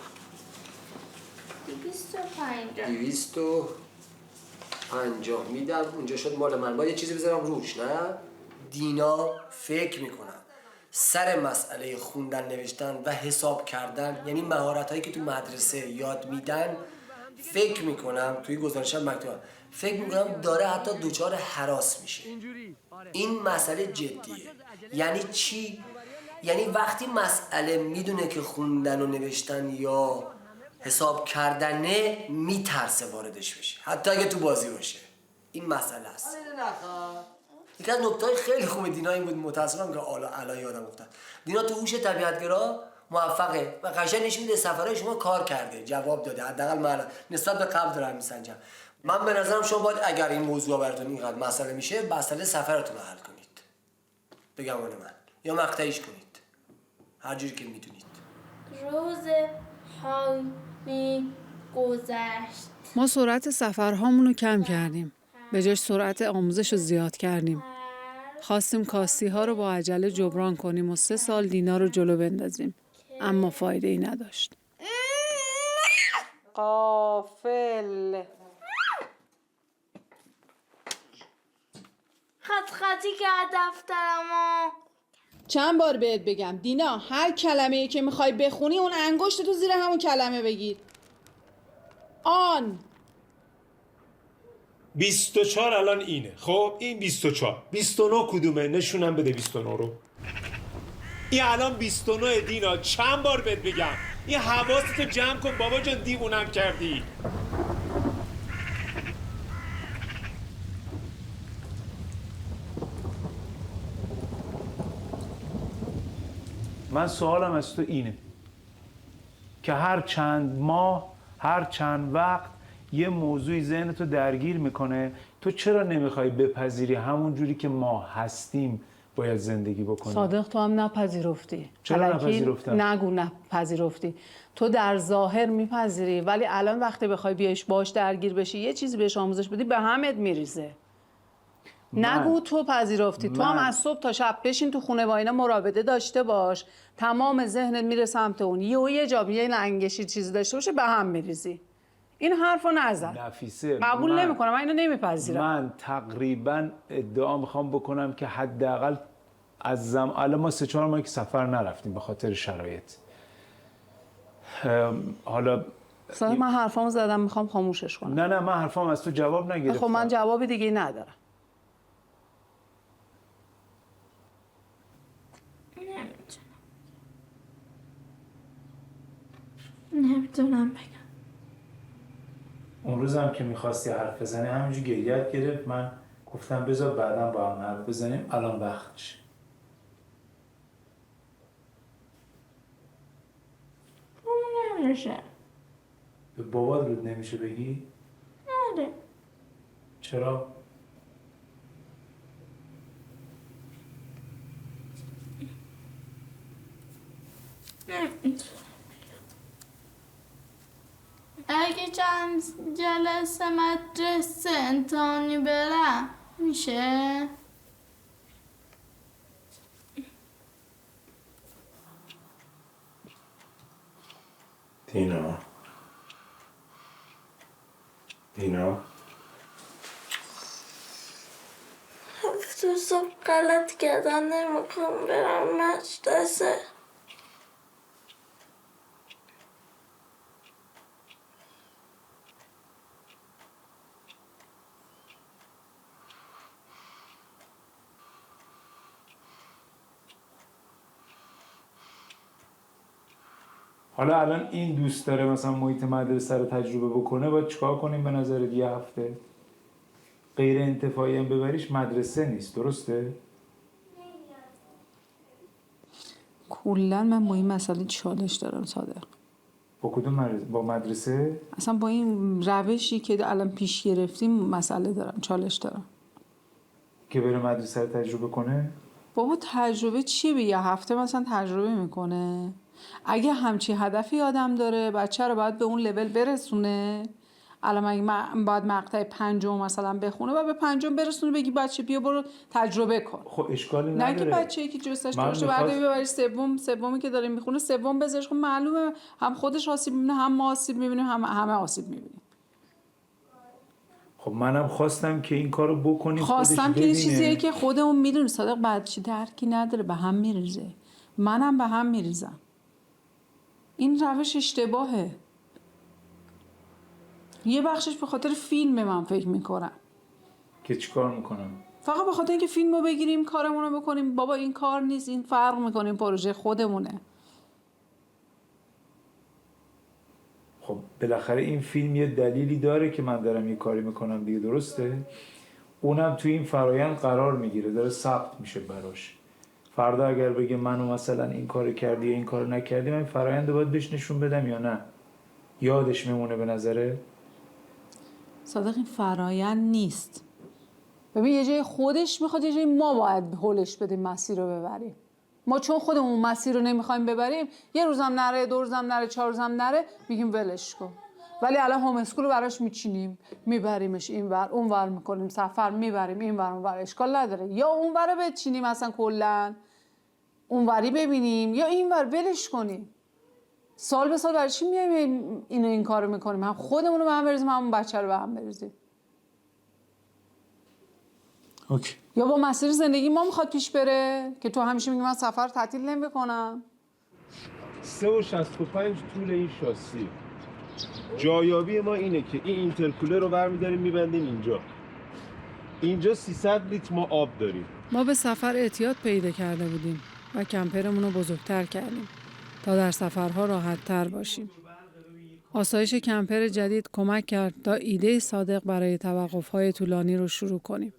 250 میدم. اونجا شد مال من. باید یه چیزی بذارم روش، نه؟ دینا فکر میکنم سر مسئله خوندن نوشتن و حساب کردن، یعنی مهارت‌هایی که تو مدرسه یاد میدن، فکر میکنم توی گزارشم مکتوب، فکر میکنم داره حتی دوچار هراس میشه. این مسئله جدیه. یعنی چی؟ یعنی وقتی مسئله میدونه که خوندن و نوشتن یا حساب کردنه میترسه واردش بشه، حتی اگه تو بازی باشه. این مسئله است. یکی از نکته‌های خیلی خوب دینا این بود، متاسفم که الان یادم افتاد. دینا تو هوش طبیعت‌گرا موفقه و قشنگ نشون میده سفرهای شما کار کرده، جواب داده. حداقل من نسبت به قبل دارم میسنجم. من به نظرم شما باید اگر این موضوع براتون اینقدر مسئله میشه، مسئله سفرتون رو حل کنید. بگم من یا مقطعیش کنید. هر جوری که میتونید. روز حالی گذشت. ما سرعت سفرهامون رو کم کردیم. به جاش سرعت آموزش رو زیاد کردیم. خواستیم کاستی ها رو با عجله جبران کنیم و 3 سال دینا رو جلو بندازیم. اما فایده ای نداشت. قافل خطی کرد دفترمو. چند بار بهت بگم دینا، هر کلمه‌ای که میخوای بخونی اون انگشت تو زیر همون کلمه بگیر. آن 24 الان اینه. خب این 24. 29 کدومه؟ نشونم بده 29 رو. این الان 29 دینا. چند بار بهت بگم این حواستو جمع کن بابا جان، دیوونم کردی. من سوالم از تو اینه که هر چند ماه، هر چند وقت یه موضوعی ذهنتو درگیر میکنه، تو چرا نمیخوای بپذیری همون جوری که ما هستیم باید زندگی بکنیم؟ صادق تو هم نپذیرفتی. چرا الکی نپذیرفتم؟ نگو نپذیرفتی. تو در ظاهر میپذیری ولی الان وقتی بخوای بیایش باش درگیر بشی یه چیزی بهش آموزش بدی به همت میریزه. نگو تو پذیرفتی. تو هم از صبح تا شب بشین تو خونه با اینا مراوده داشته باش، تمام ذهنت میره سمت اون، یه جا یه لنگشی چیزی داشته باشه به هم میریزی. این حرفو نزن. نفیسه قبول نمیکنم، من اینو نمیپذیرم. من تقریبا ادعا میخوام بکنم که حداقل از الان ما 3-4 ماه که سفر نرفتیم به خاطر شرایط. حالا من حرفامو زدم، میخوام خاموشش کنم. نه من حرفام از تو جواب نگرفتم. خب من جواب دیگه ندارم. نمیتونم بگم. اون روز هم که میخواستی حرف بزنی همینجور گریت گرفت، من گفتم بذار بعدا با هم حرف بزنیم، الان وقتش. نمیشه. به بابات رود نمیشه بگی؟ آره. چرا؟ اگه چند جلسه مدرسه امتحانی برم میشه؟ دینا تو صبح غلط کردم، نمیخوام برم مدرسه. حالا الان این دوست داره مثلا محیط مدرسه رو تجربه بکنه، باید چیکار کنیم به نظرت؟ یه هفته غیر انتفاعی هم ببریش مدرسه نیست، درسته؟ کلا من با این مسئله چالش دارم صادق. با کدوم مدرسه؟ با مدرسه؟ اصلا با این روشی که الان پیش گرفتیم مسئله دارم، چالش دارم. که بره مدرسه رو تجربه کنه؟ بابا تجربه چیه؟ به یه هفته مثلا تجربه میکنه؟ اگه همچی هدفی آدم داره بچه رو باید به اون لول برسونه. الان اگه باید مقطع 5 مثلا بخونه و به 5 برسونه، بگی بچه بیا برو تجربه کن. خب اشکالی نداره. نه که بچه‌ای که جستش باشه بعد ببری سومی که داره میخونه سوم بذارش، خب معلومه هم خودش آسیب میبینه هم ما آسیب میبینیم همه آسیب میبینیم. خب منم خواستم که این کارو بکنیم. خواستم که این چیزیه که خودمون میدونیم صادق، بچه درکی نداره، به هم میریزه. منم به هم میریزم. این روش اشتباهه. یه بخشش به خاطر فیلم من فکر میکنم. که چیکار میکنم؟ فقط به خاطر اینکه فیلمو بگیریم کارمون رو بکنیم. بابا این کار نیست، این فرق میکنه، این پروژه خودمونه. خب بالاخره این فیلم یه دلیلی داره که من دارم یه کاری میکنم دیگه، درسته؟ اونم توی این فرایند قرار میگیره، داره ثبت میشه براش. فردا اگر بگه منو مثلا این کارو کردی یا این کارو نکردی، من این فرایند رو باید بهش نشون بدم یا نه؟ یادش میمونه به نظره؟ صادق این فرایند نیست. ببین یه جای خودش میخواد، یه جای ما باید هولش بدیم مسیر رو ببریم. ما چون خودمون مسیر رو نمیخوایم ببریم، یه روزم نره، 2 روزم نره، 4 روزم نره، میگیم ولش کن. ولی الان هوم اسکول رو براش میچینیم، میبریمش اینور اونور، میکنیم سفر میبریم اینور اونور، اشکال نداره. یا اونور رو بچینیم اصلا کلا اونوری ببینیم، یا اینور ولش کنیم. سال به سال برای چی میایم این کارو میکنیم؟ هم خودمون رو به هم بریزیم، همون بچه رو به هم بریزیم. اوکی. یا با مسیر زندگی ما میخواد پیش بره که تو همیشه میگی من سفر تعطیل نمیکنم؟ 3.65 طول این شاسی. جایابی ما اینه که این اینترکولر رو برمی‌داریم میبندیم اینجا 300 لیتر ما آب داریم. ما به سفر اعتیاد پیدا کرده بودیم و کمپرمون رو بزرگتر کردیم تا در سفرها راحت تر باشیم. آسایش کمپر جدید کمک کرد تا ایده صادق برای توقف‌های طولانی رو شروع کنیم.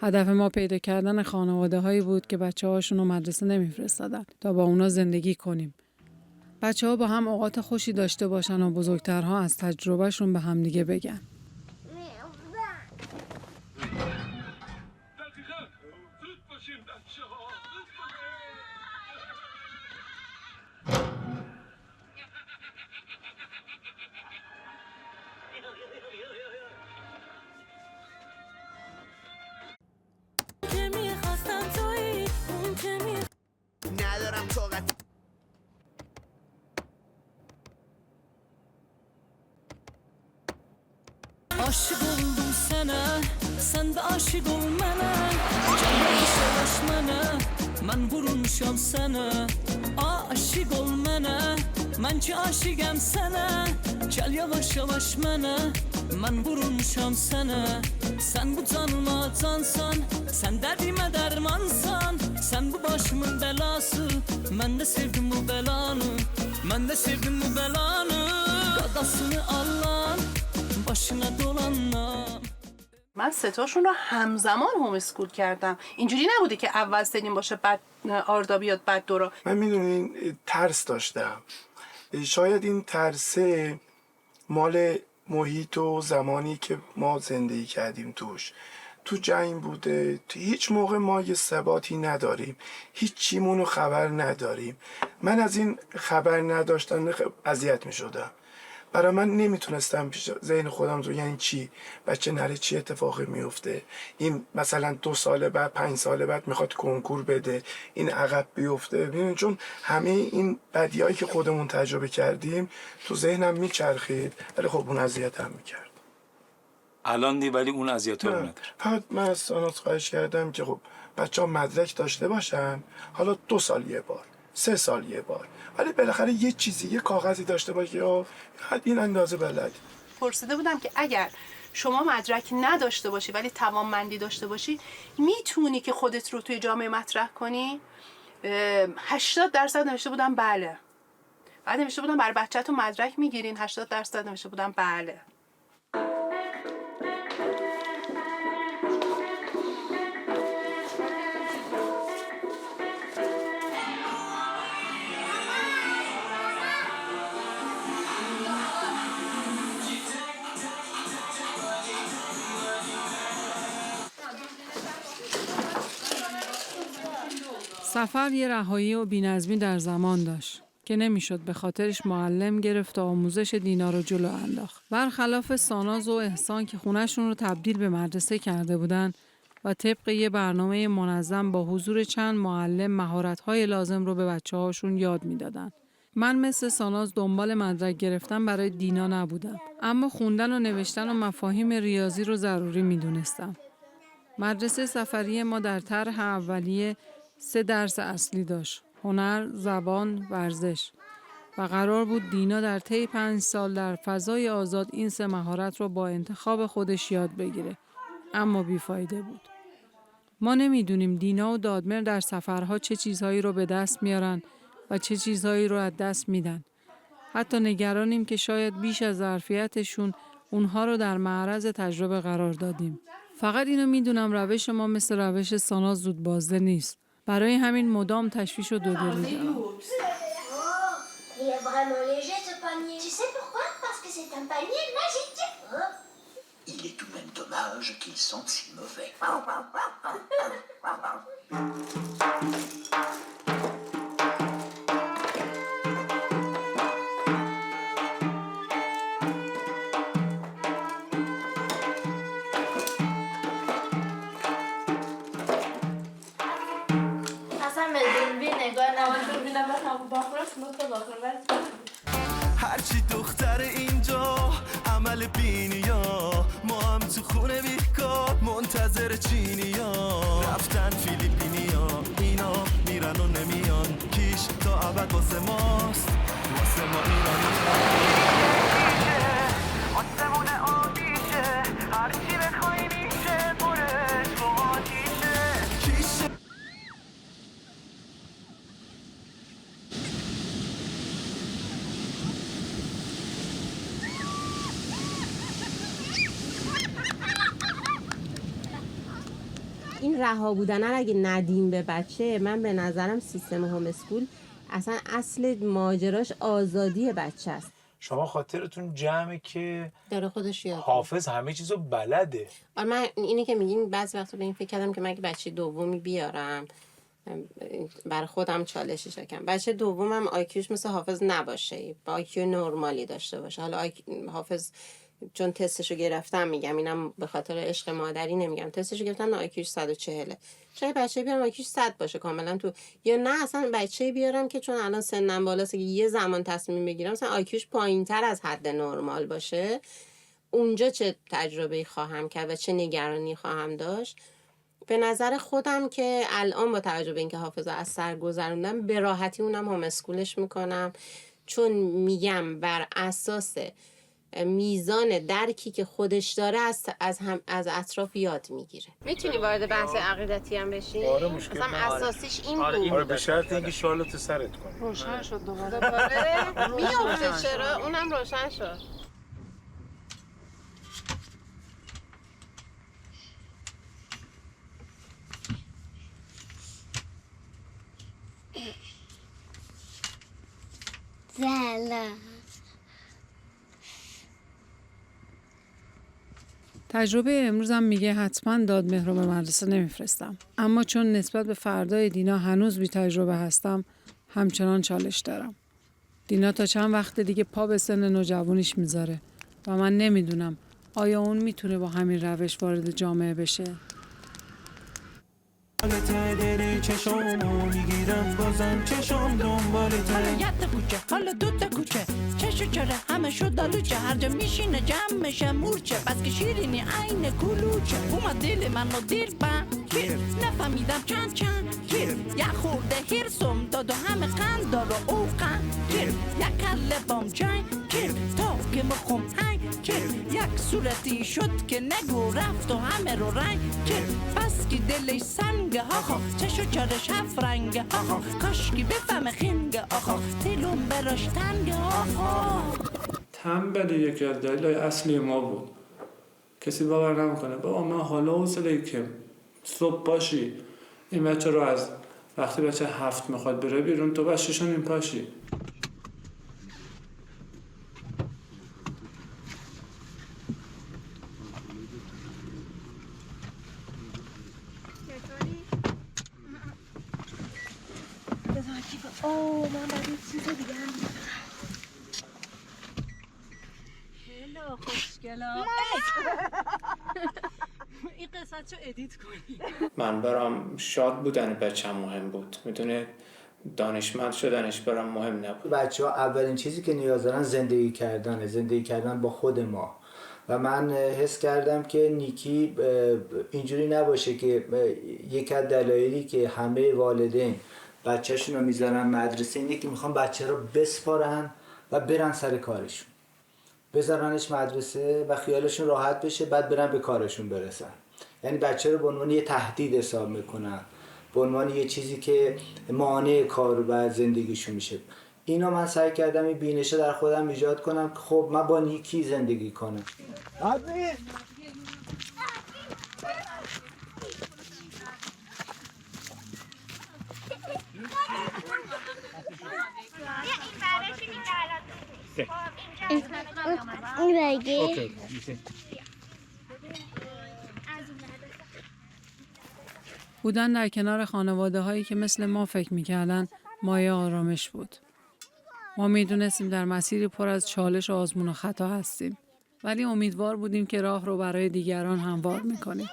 هدف ما پیدا کردن خانواده‌هایی بود که بچه‌هاشون رو مدرسه نمی‌فرستادن تا با اونا زندگی کنیم. بچه‌ها با هم اوقات خوشی داشته باشن و بزرگترها از تجربهشون به همدیگه بگن. ندارم طاقت Aşık oldum sana, sen de aşık ol bana. Canım savaş bana, ben vurulmuşam sana. Aşık ol bana, ben ki aşıkım sana. Gel yavaş yavaş bana, ben vurulmuşam sana. Sen bu canıma cansan, sen derdime dermansan. Sen bu başımın belası, ben de sevdim bu belanı. Ben de sevdim bu belanı. Gadasını Allah'ın başına dolanma. من ستاشون رو همزمان هوم اسکول کردم. اینجوری نبوده که اول سنین باشه بعد آردا بیاد بعد دورا. من میدونین ترس داشتم. شاید این ترسه مال محیط و زمانی که ما زندگی کردیم توش. تو جنگ بوده، هیچ موقع ما یه ثباتی نداریم، هیچ چیمونو خبر نداریم. من از این خبر نداشتن اذیت میشدم. برای من نمیتونستم ذهن خودم رو یعنی چی بچه نره چی اتفاقی میفته، این مثلا 2 سال بعد 5 سال بعد میخواد کنکور بده این عقب بیفته. ببینید چون همه این بدیایی که خودمون تجربه کردیم تو ذهنم میچرخید، ولی خب اون اذیتم میکرد. الان دی ولی اون اذیت‌ها رو نداره. فقط من از ساناس خواهش کردم که خب بچه‌ها مدرک داشته باشن، حالا 2 سال یه بار 3 سال یه بار، ولی بالاخره یه چیزی یه کاغذی داشته باشه یا این اندازه بلد. پرسیده بودم که اگر شما مدرک نداشته باشی ولی توانمندی داشته باشی میتونی که خودت رو توی جامعه مطرح کنی؟ 80% نوشته بودم بله. بعد نوشته بودم برای بچه‌تون مدرک میگیرین؟ 80% نوشته بودم بله. سفر یه رهایی و بی‌نظمی در زمان داشت که نمیشد به خاطرش معلم گرفت و آموزش دینا رو جلو انداخت. برخلاف ساناز و احسان که خونه‌شون رو تبدیل به مدرسه کرده بودن و طبق یه برنامه منظم با حضور چند معلم مهارت‌های لازم رو به بچه‌هاشون یاد میدادن. من مثل ساناز دنبال مدرک گرفتن برای دینا نبودم، اما خوندن و نوشتن و مفاهیم ریاضی رو ضروری میدونستم. مدرسه سفری ما در طرح اولیه 3 درس اصلی داشت: هنر، زبان، ورزش. و قرار بود دینا در طی 5 سال در فضای آزاد این 3 مهارت رو با انتخاب خودش یاد بگیره. اما بیفایده بود. ما نمیدونیم دینا و دادمر در سفرها چه چیزهایی رو به دست میارن و چه چیزهایی رو از دست میدن. حتی نگرانیم که شاید بیش از ظرفیتشون اونها رو در معرض تجربه قرار دادیم. فقط اینو میدونم روش ما مثل روش ساناز زود بازده نیست. برای همین مدام تشویش و دودلی دارم. Il est vraiment léger ce panier. Tu sais pourquoi? Parce que c'est un panier magique. Il est tout de même dommage qu'ils sentent si mauvais. اصلا به دوربین نگاه نمید. دوربین هم داخل است، داخل هرچی دختر اینجا عمل بینیا، ما هم تو خونه بیکار منتظر چینیا. رفتن فیلیپینیا، اینا میرن و نمیان، کیش تا ابد واسه ماست، واسه ما ایرانی. آسمون آتیشه، هرچی بخوای میشه، برش با آتیشه. کیشه این رها بودن رو اگه ندیم به بچه، من به نظرم سیستم هوم اسکول اصلا اصل ماجراش آزادی بچه است. شما خاطرتون جمعه که داره خودش یاد حافظ همه چیزو بلده. من اینی که میگین بعضی وقتا به این فکر کردم که من اگه بچه دومی بیارم برای خودم چالشی شکم. بچه دومم آیکیوش مثل حافظ نباشه، با آیکیو نرمالی داشته باشه. حالا حافظ چون تستشو گرفتم میگم، اینم به خاطر عشق مادری نمیگم، تستشو گرفتم آیکیوش 140. شاید بچه بیارم آیکیوش 100 باشه کاملا تو، یا نه اصلا بچه بیارم که چون الان سنم بالاست که یه زمان تصمیم بگیرم مثلا آیکیوش پایینتر از حد نرمال باشه، اونجا چه تجربه‌ای خواهم کرد و چه نگرانی خواهم داشت. به نظر خودم که الان با توجه به اینکه حافظه از سر گذروندم، به راحتی اونم هوم اسکولش میکنم، چون میگم بر اساس میزان درکی که خودش داره از اطراف یاد میگیره. میتونی وارد بحث عقیدتی هم بشی؟ آره مشکل مثلا اساسیش این بود. آره به شرط اینکه شالتو سرت کنی. روشن شد دوباره. میافته چرا؟ اونم روشن شد. زلا تجربه امروزم میگه حتما دادمهر رو به مدرسه نمیفرستم، اما چون نسبت به فردای دینا هنوز بی تجربه هستم همچنان چالش دارم. دینا تا چند وقت دیگه پا به سن نوجوانیش میذاره و من نمیدونم آیا اون میتونه با همین روش وارد جامعه بشه. داری چشامو میگیرم بازم چشام دنبالته. حالا یت کوچه حالا دوت کوچه چشو چره همه شد دالوچه، هر جا میشینه جمع میشه مورچه، بس که شیرینی عین کلوچه. اومد دل منو دیر گیر، نفهمیدم چند گیر، یه خورده هرسم داد و همه قند دار و او قند گیر، یک کله بام جای گیر تا که مخم هنگ گیر، یک صورتی شد که نگو رفت و همه رو رنگ گیر، بس که دلش سنگه آخا، چشو چارش هفت رنگه آخا، کاشکی بفهم خینگه آخا، تیلون براش تنگه آخا. تنبلی یکی از دلایل اصلی ما بود. کسی باور نمیکنه بابا من حالا حوصله که صبح باشی این بچه رو از وقتی بچه 7 میخواد بره بیرون تو بعد 6 نیم پاشی. اوه من باید یه چیز دیگه هم هلو خوشگلا این قسمت رو ادیت کنی. من برام شاد بودن بچه مهم بود، میدونه دانشمند شدنش برام مهم نبود. بچه ها اولین چیزی که نیاز دارن زندگی کردن با خود ما، و من حس کردم که نیکی اینجوری نباشه که یک از دلایلی که همه والدین بچه‌شون رو میذارن مدرسه اینه که میخوان بچه رو بسپارن و برن سر کارشون، بذارنش مدرسه و خیالشون راحت بشه بعد برن به کارشون برسن. یعنی بچه رو به عنوان یه تهدید حساب میکنن، به عنوان یه چیزی که مانع کار و زندگیشون میشه. اینا من سعی کردم این بینشه در خودم ایجاد کنم که خب من با نیکی زندگی کنم. این رگی بودن در کنار خانواده هایی که مثل ما فکر میکردن مایه آرامش بود. ما میدونستیم در مسیری پر از چالش و آزمون و خطا هستیم، ولی امیدوار بودیم که راه رو برای دیگران هموار میکنیم.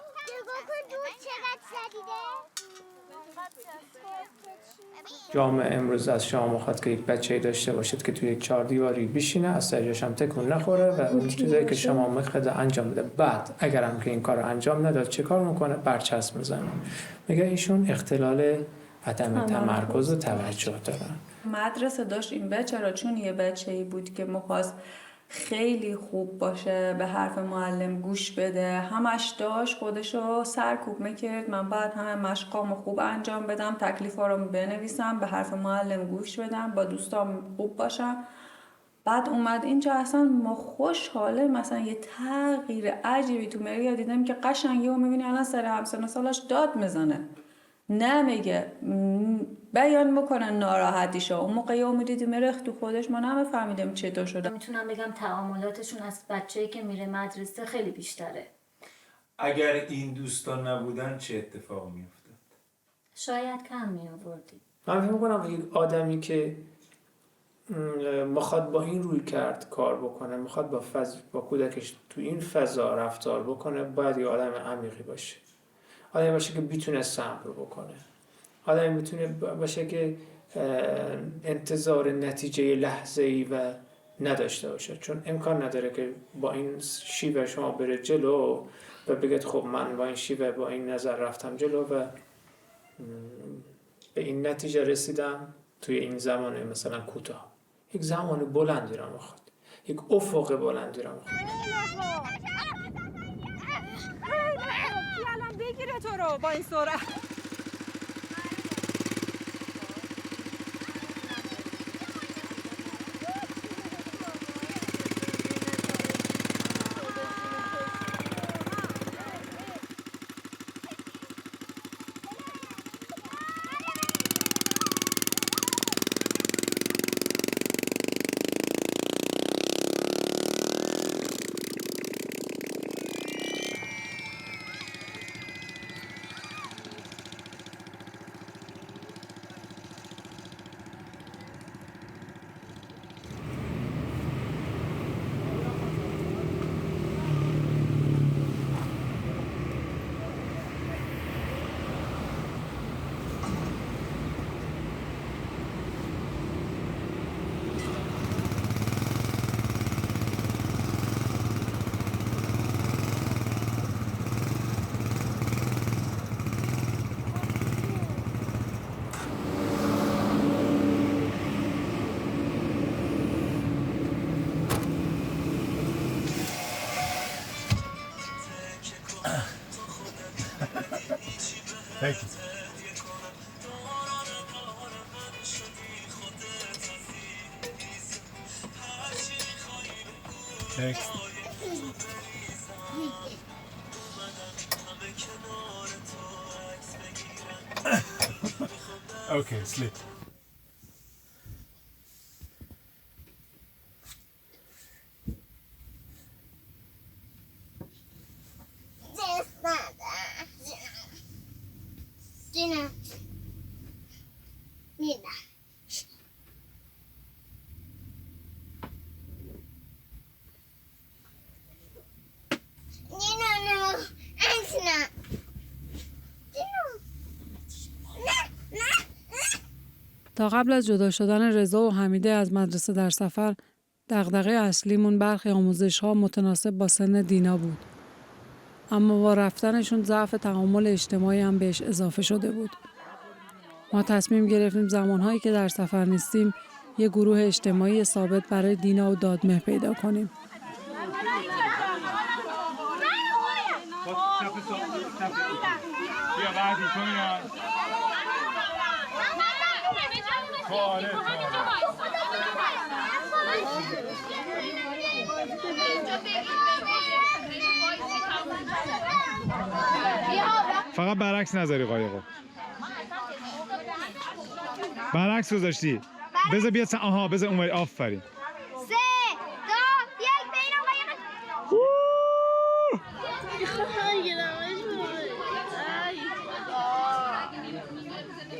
جامعه امروز از شما میخواد که یک بچه‌ای داشته باشید که توی یک 4 دیواری بشینه، از سرجاش هم تکون نخوره و اون چیزایی که شما میخواد انجام بده. بعد اگر هم که این کار انجام نداد چه کار میکنه؟ برچسب میزنه. میگه ایشون اختلال عدم تمرکز و توجه دارن. مدرسه داشت این بچه را، چون یه بچه‌ای بود که میخواست خیلی خوب باشه، به حرف معلم گوش بده، همش داشت خودشو سرکوب میکرد. من بعد همه مشقامو خوب انجام بدم، تکلیفا رو بنویسم، به حرف معلم گوش بدم، با دوستام خوب باشم. بعد اومد اینجا اصلا ما خوشحاله، مثلا یه تغییر عجیبی تو مریا دیدم که قشنگی رو میبینی الان سر همسن سالش داد میزنه، نمیگه، بیان میکنن ناراحتیشو. اون موقع یه امیدی میرخت تو خودش، ما نمیفهمیدیم چطور شده. میتونم بگم تعاملاتشون از بچه‌ای که میره مدرسه خیلی بیشتره. اگر این دوستان نبودن چه اتفاق میافتاد؟ شاید کم میآوردی. من فکر میکنم یک آدمی که میخواد با این روی کرد کار بکنه، میخواد با کودکش تو این فضا رفتار بکنه، باید یه آدم عمیقی باشه. آدمی باشه که بتونه صبر بکنه. آدمی بتونه باشه که انتظار نتیجه لحظه‌ای و نداشته باشه، چون امکان نداره که با این شیوه شما بره جلو و بگید خب من با این شیوه با این نظر رفتم جلو و به این نتیجه رسیدم توی این زمان مثلا کوتاه. یک زمان بلندی را میخواد، یک افق بلندی را میخواد. الان بگیره تو رو با این سرعت. Thank you. Next. Okay, sleep. Gina. Nina. Nina, no. Antina. تا قبل از جدا شدن رضا و حمیده از مدرسه در سفر، دغدغه اصلیمون برخی آموزش‌ها متناسب با سن دینا بود. اما با رفتنشون ضعف تعامل اجتماعی هم بهش اضافه شده بود. ما تصمیم گرفتیم زمانهایی که در سفر نیستیم یه گروه اجتماعی ثابت برای دینا و دادمه پیدا کنیم. فقط برعکس نذاری قایقو. برعکس گذاشتی. بذار بیاد آها بذار اونوری. آفرین. 3 2 1 بیرون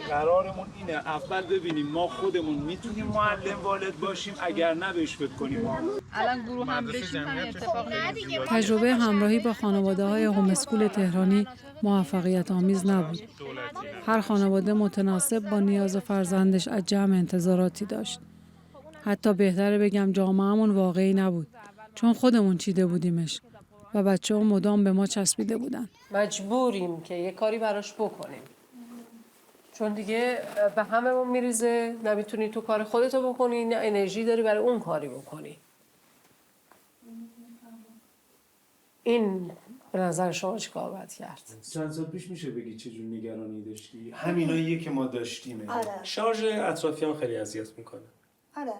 قرارمون اینه اول ببینیم ما خودمون میتونیم معلم والد باشیم، اگر نه بهش فکر کنیم. الان گروه هم بشیم اتفاق نمیفته. تجربه همراهی با خانواده‌های هوم اسکول تهرانی موفقیت آمیز نبود. هر خانواده متناسب با نیاز فرزندش از جمع انتظاراتی داشت. حتی بهتره بگم جامعه‌مون واقعی نبود، چون خودمون چیده بودیمش و بچه‌ها مدام به ما چسبیده بودن. مجبوریم که یه کاری براش بکنیم، چون دیگه به هممون میریزه، نمیتونی تو کار خودتو بکنی، نه انرژی داری برای اون کاری بکنی. این به نظر شما چی کار باید کرد؟ چند سال پیش میشه بگی چه جور نگرانی داشتی؟ همیناییه که ما داشتیم. آره. شارژ اطرافیان خیلی اذیت میکنه. آره.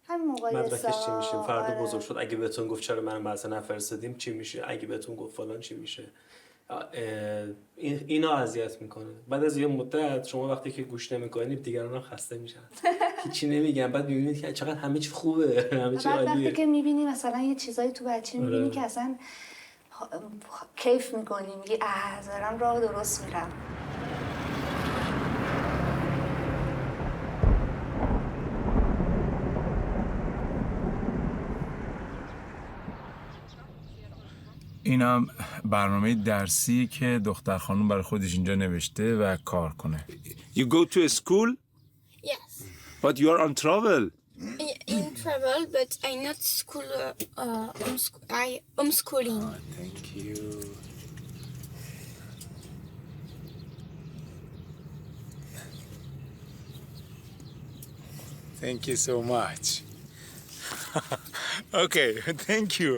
همین مقایسه مدرکش چی میشه؟ فردا آره. بزرگ شد اگه بهتون گفت چرا من مثلا نفرستادیم چی میشه؟ اگه بهتون گفت فلان چی میشه؟ اینا اذیت میکنه. بعد از یه مدت شما وقتی که گوش نمیکنید دیگران هم خسته میشن. هیچی نمیگن. بعد میبینید که چقدر همه چی خوبه، همه چی عالیه. بعد وقتی که میبینی مثلا یه چیزایی تو بچه میبینی که اصلا کیف میکنی، میگی دارم راه درست میرم. اینم برنامه درسی که دختر خانم برای خودش اینجا نوشته و کار کنه. You go to a school? Yes. But you are on travel. In travel, but I'm not school. I homeschooling. Thank you. Thank you so much. Okay, thank you.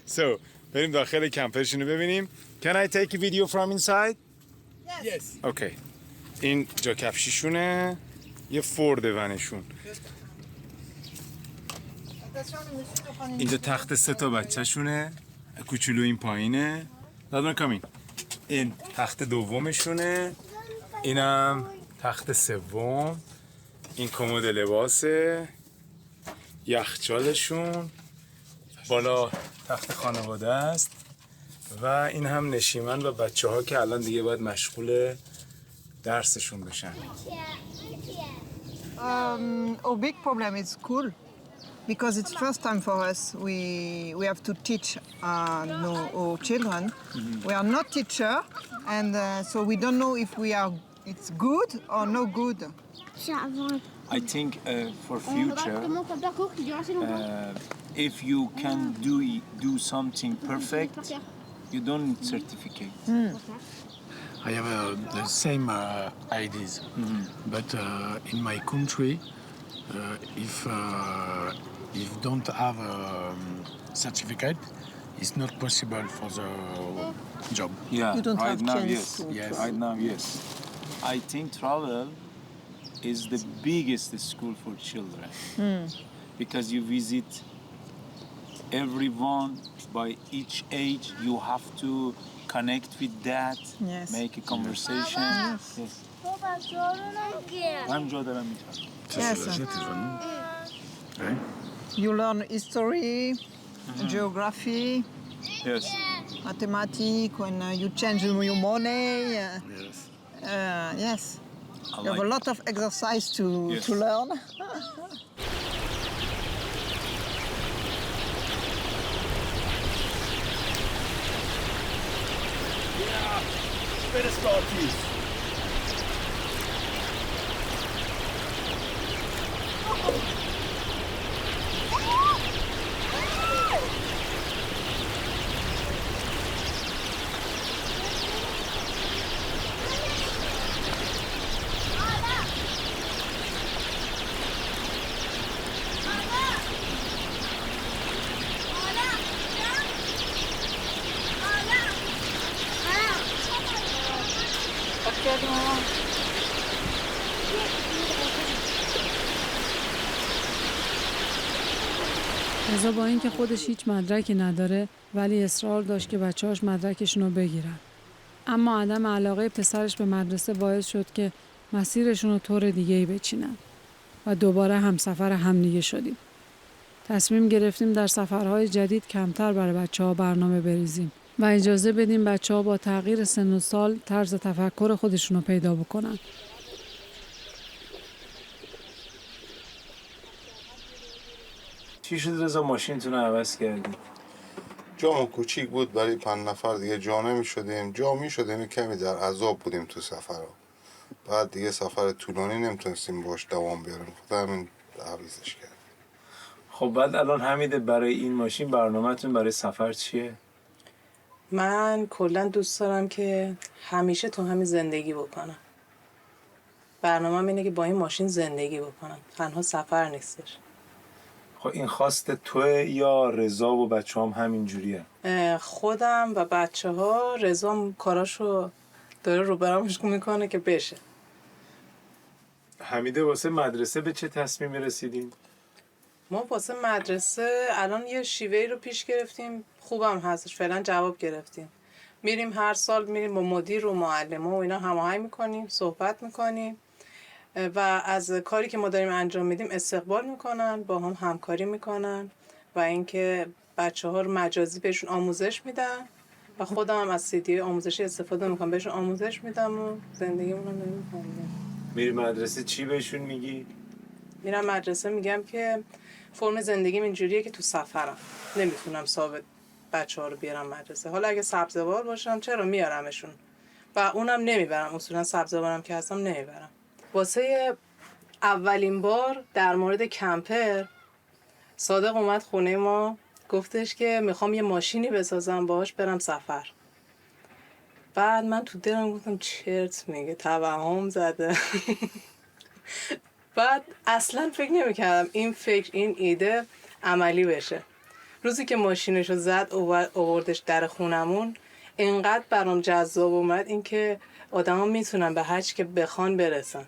So, بریم داخل کمپرشون رو ببینیم. Can I take a video from inside? Yes. Okay. این جا کفشیشونه، یه فورد ونشون. اینجا تخت 3 تا بچه‌شونه، کوچولو این پایینه. دادون کامین. این تخت دومشونه، اینم تخت سوم. این کمد لباسه، یخچالشون، بالا تخت خانواده است و این هم نشیمن و بچه‌ها که الان دیگه باید مشغول درسشون بشن. Our big problem is school because it's first time for us. We have to teach our children. We are not teacher, and so we don't know if it's good or no good. I think for future, if you can do something perfect, you don't need certificate. I have the same ideas, but in my country, if you don't have a certificate, it's not possible for the job. Yeah, You don't right have now, chance yes. to- Yes, right now, yes. I think travel is the biggest school for children because you visit everyone by each age. You have to connect with that, Yes. make a conversation. Yes. I'm Jordan. Yes. You learn history, geography, Yes. mathematics, when you change your money. Yes. Yes. I You have a like lot of exercise to Yes. learn. Better start this. رضا با اینکه خودش هیچ مدرکی نداره ولی اصرار داشت که بچه‌هاش مدرکشون رو بگیرن. اما عدم علاقه پسرش به مدرسه باعث شد که مسیرشون رو طور دیگه‌ای بچینن و دوباره همسفر همدیگه شدیم. تصمیم گرفتیم در سفرهای جدید کمتر برای بچه‌ها برنامه بریزیم و اجازه بدیم بچه‌ها با تغییر سن و سال طرز تفکر خودشون رو پیدا بکنن. چی شد رضا ماشینتون رو عوض کردی؟ جامون کوچیک بود ولی 5 نفر دیگه جا نمی‌شدیم. جا می‌شدیم کمی در عذاب بودیم تو سفرها. بعد دیگه سفر طولانی نمیتونستیم باش دوام بیاریم. خدا همین تعویضش کرد. خب بعد الان حمید برای این ماشین برنامه‌تون برای سفر چیه؟ من کلا دوست دارم که همیشه تو همین زندگی بکنم. برنامه‌م اینه که با این ماشین زندگی بکنم. تنها سفر نیستش. خب این خواست توه یا رضا و بچه‌هام همین جوریه؟ خودم و بچه‌ها، رضا کاراشو داره رو برامش میکنه که بشه. حمیده واسه مدرسه به چه تصمیمی رسیدین؟ ما واسه مدرسه الان یه شیوهی رو پیش گرفتیم، خوبم هستش، فعلا جواب گرفتیم. میریم هر سال میریم با مدیر و معلم و اینا هماهنگ میکنیم، صحبت میکنیم و از کاری که ما داریم انجام میدیم استقبال میکنن، با هم همکاری میکنن و اینکه بچه‌ها رو مجازی بهشون آموزش میدن و خودم هم از سیدی آموزشی استفاده میکنم، بهشون آموزش میدم و زندگیمون رو نمی‌کنم. میری مدرسه چی بهشون میگی؟ میرم مدرسه میگم که فرم زندگیم اینجوریه که تو سفرم نمیتونم ثابت بچه‌ها رو بیارم مدرسه. حالا اگه سبزوار باشم چرا میارمشون و اونم نمیبرم، اصولا سبزوارم که هستم نمیبرم. واسه اولین بار در مورد کمپر صادق اومد خونه ما، گفتش که میخوام یه ماشینی بسازم باهاش برم سفر. بعد من تو دلم گفتم چرت میگه، توهم زده. بعد اصلا فکر نمیکردم این ایده عملی بشه. روزی که ماشینشو زد آوردش در خونمون، اینقدر برام جذاب اومد اینکه آدما میتونن به هر چی که بخوان برسن.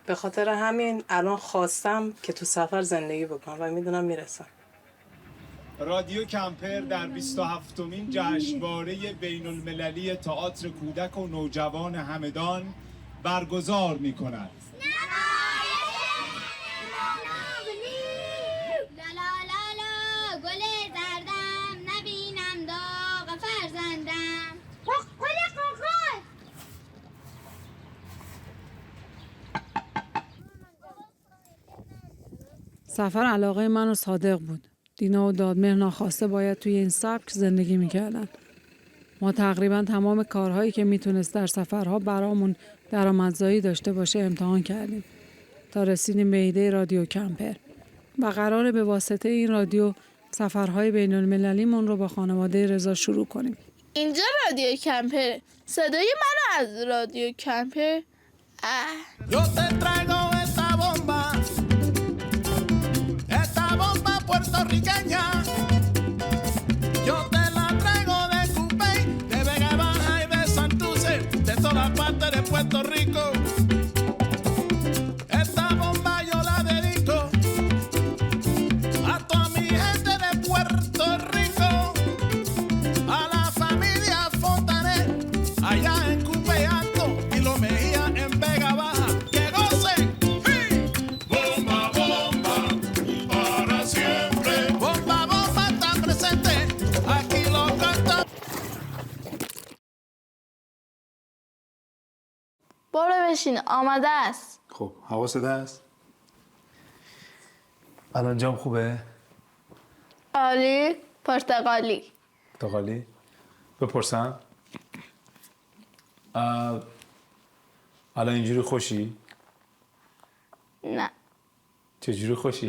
به خاطر همین الان خواستم که تو سفر زندگی بکنم و میدونم میرسم. رادیو کمپر در 27مین جشنواره بین المللی تئاتر کودک و نوجوان همدان برگزار می کند. گل زردم نبینم داغ فرزندم. سفر علاقه من و صادق بود. دینا و دادمهر ناخواسته باید توی این سبک زندگی میکردن. ما تقریبا تمام کارهایی که میتونست در سفرها برامون درآمدزایی داشته باشه امتحان کردیم تا رسیدیم به ایده رادیو کمپر و قراره به واسطه این رادیو سفرهای بین المللیمون رو با خانواده رضا شروع کنیم. اینجا رادیو کمپر، صدای منو از رادیو کمپر. Yo te traigo esta bomba puertorriqueña. Yo te la traigo de Cupey, de Vega Baja y de Santurce, de todas partes de Puerto Rico. Esta bomba yo la dedico a toda mi gente de Puerto Rico, a la familia Fontanet, allá en Cupey Alto y Lo Mejía en Vega Baja. ¡Que gocen! Bomba, bomba, para siempre. Bomba, bomba está presente, aquí lo canta. برو بشین، آماده است. خب حواست هست؟ الان جام خوبه؟ عالی، پرتقالی. پرتقالی؟ بپرسم؟ الان اینجوری خوشی؟ نه. چجوری خوشی؟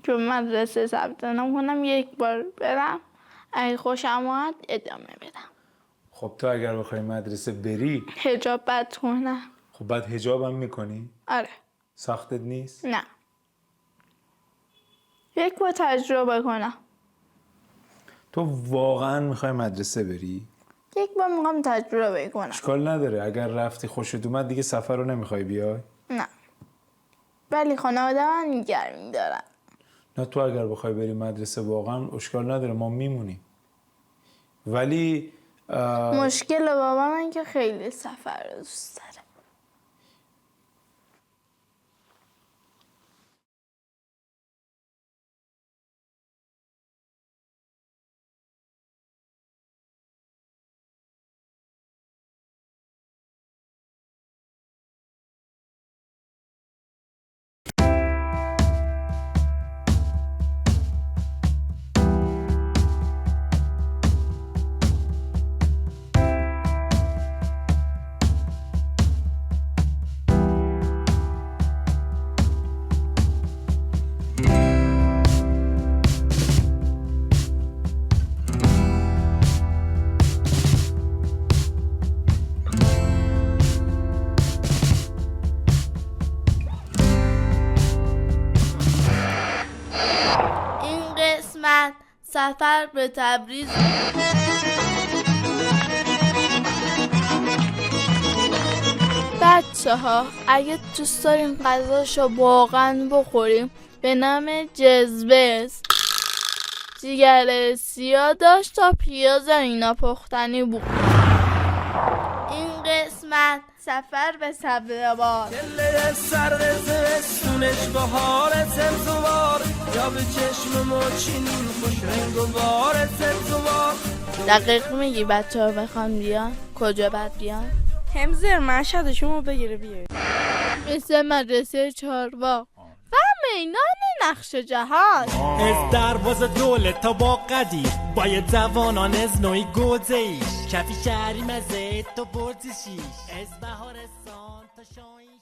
چون مدرسه ثبت نام کنم 1 بار برم، اگه خوشم اومد ادامه بدم. خب تو اگر بخوای مدرسه بری حجاب بد کنم. خب بعد حجاب هم میکنی؟ آره. سختت نیست؟ نه. 1 بار تجربه کنم. تو واقعا میخوای مدرسه بری؟ 1 بار میخوام تجربه کنم. اشکال نداره، اگر رفتی خوشت اومد دیگه سفر رو نمیخوای بیای؟ نه. ولی خانواده من نگرمی دارن. نه تو اگر بخوای بری مدرسه واقعا اشکال نداره، ما میمونیم. ولی مشکل بابا من که خیلی سفر رو دوست داره. سفر به تبریز. بچه ها اگه دوست دارین غذاشو واقعا بخوریم به نام جزوز، جیگر سیاه داشت تا پیاز اینا پختنی بود. این قسمت سفر به سبزوار. دل سر زمستونش بهار سبزوار، یا به چشم مچینین خوش رنگ و بار سبزوار. دقیق میگی بچه ها بخوان بیان کجا باید بیان؟ همزر مشهدشون رو بگیره بیاری مثل مدرسه چارواق و میدان نقش جهان. از دروازه دولت تا با قدی باید زوانان از نوعی گوزهیش کفی شهری مزه تو برزشیش از بهارستان تا شاین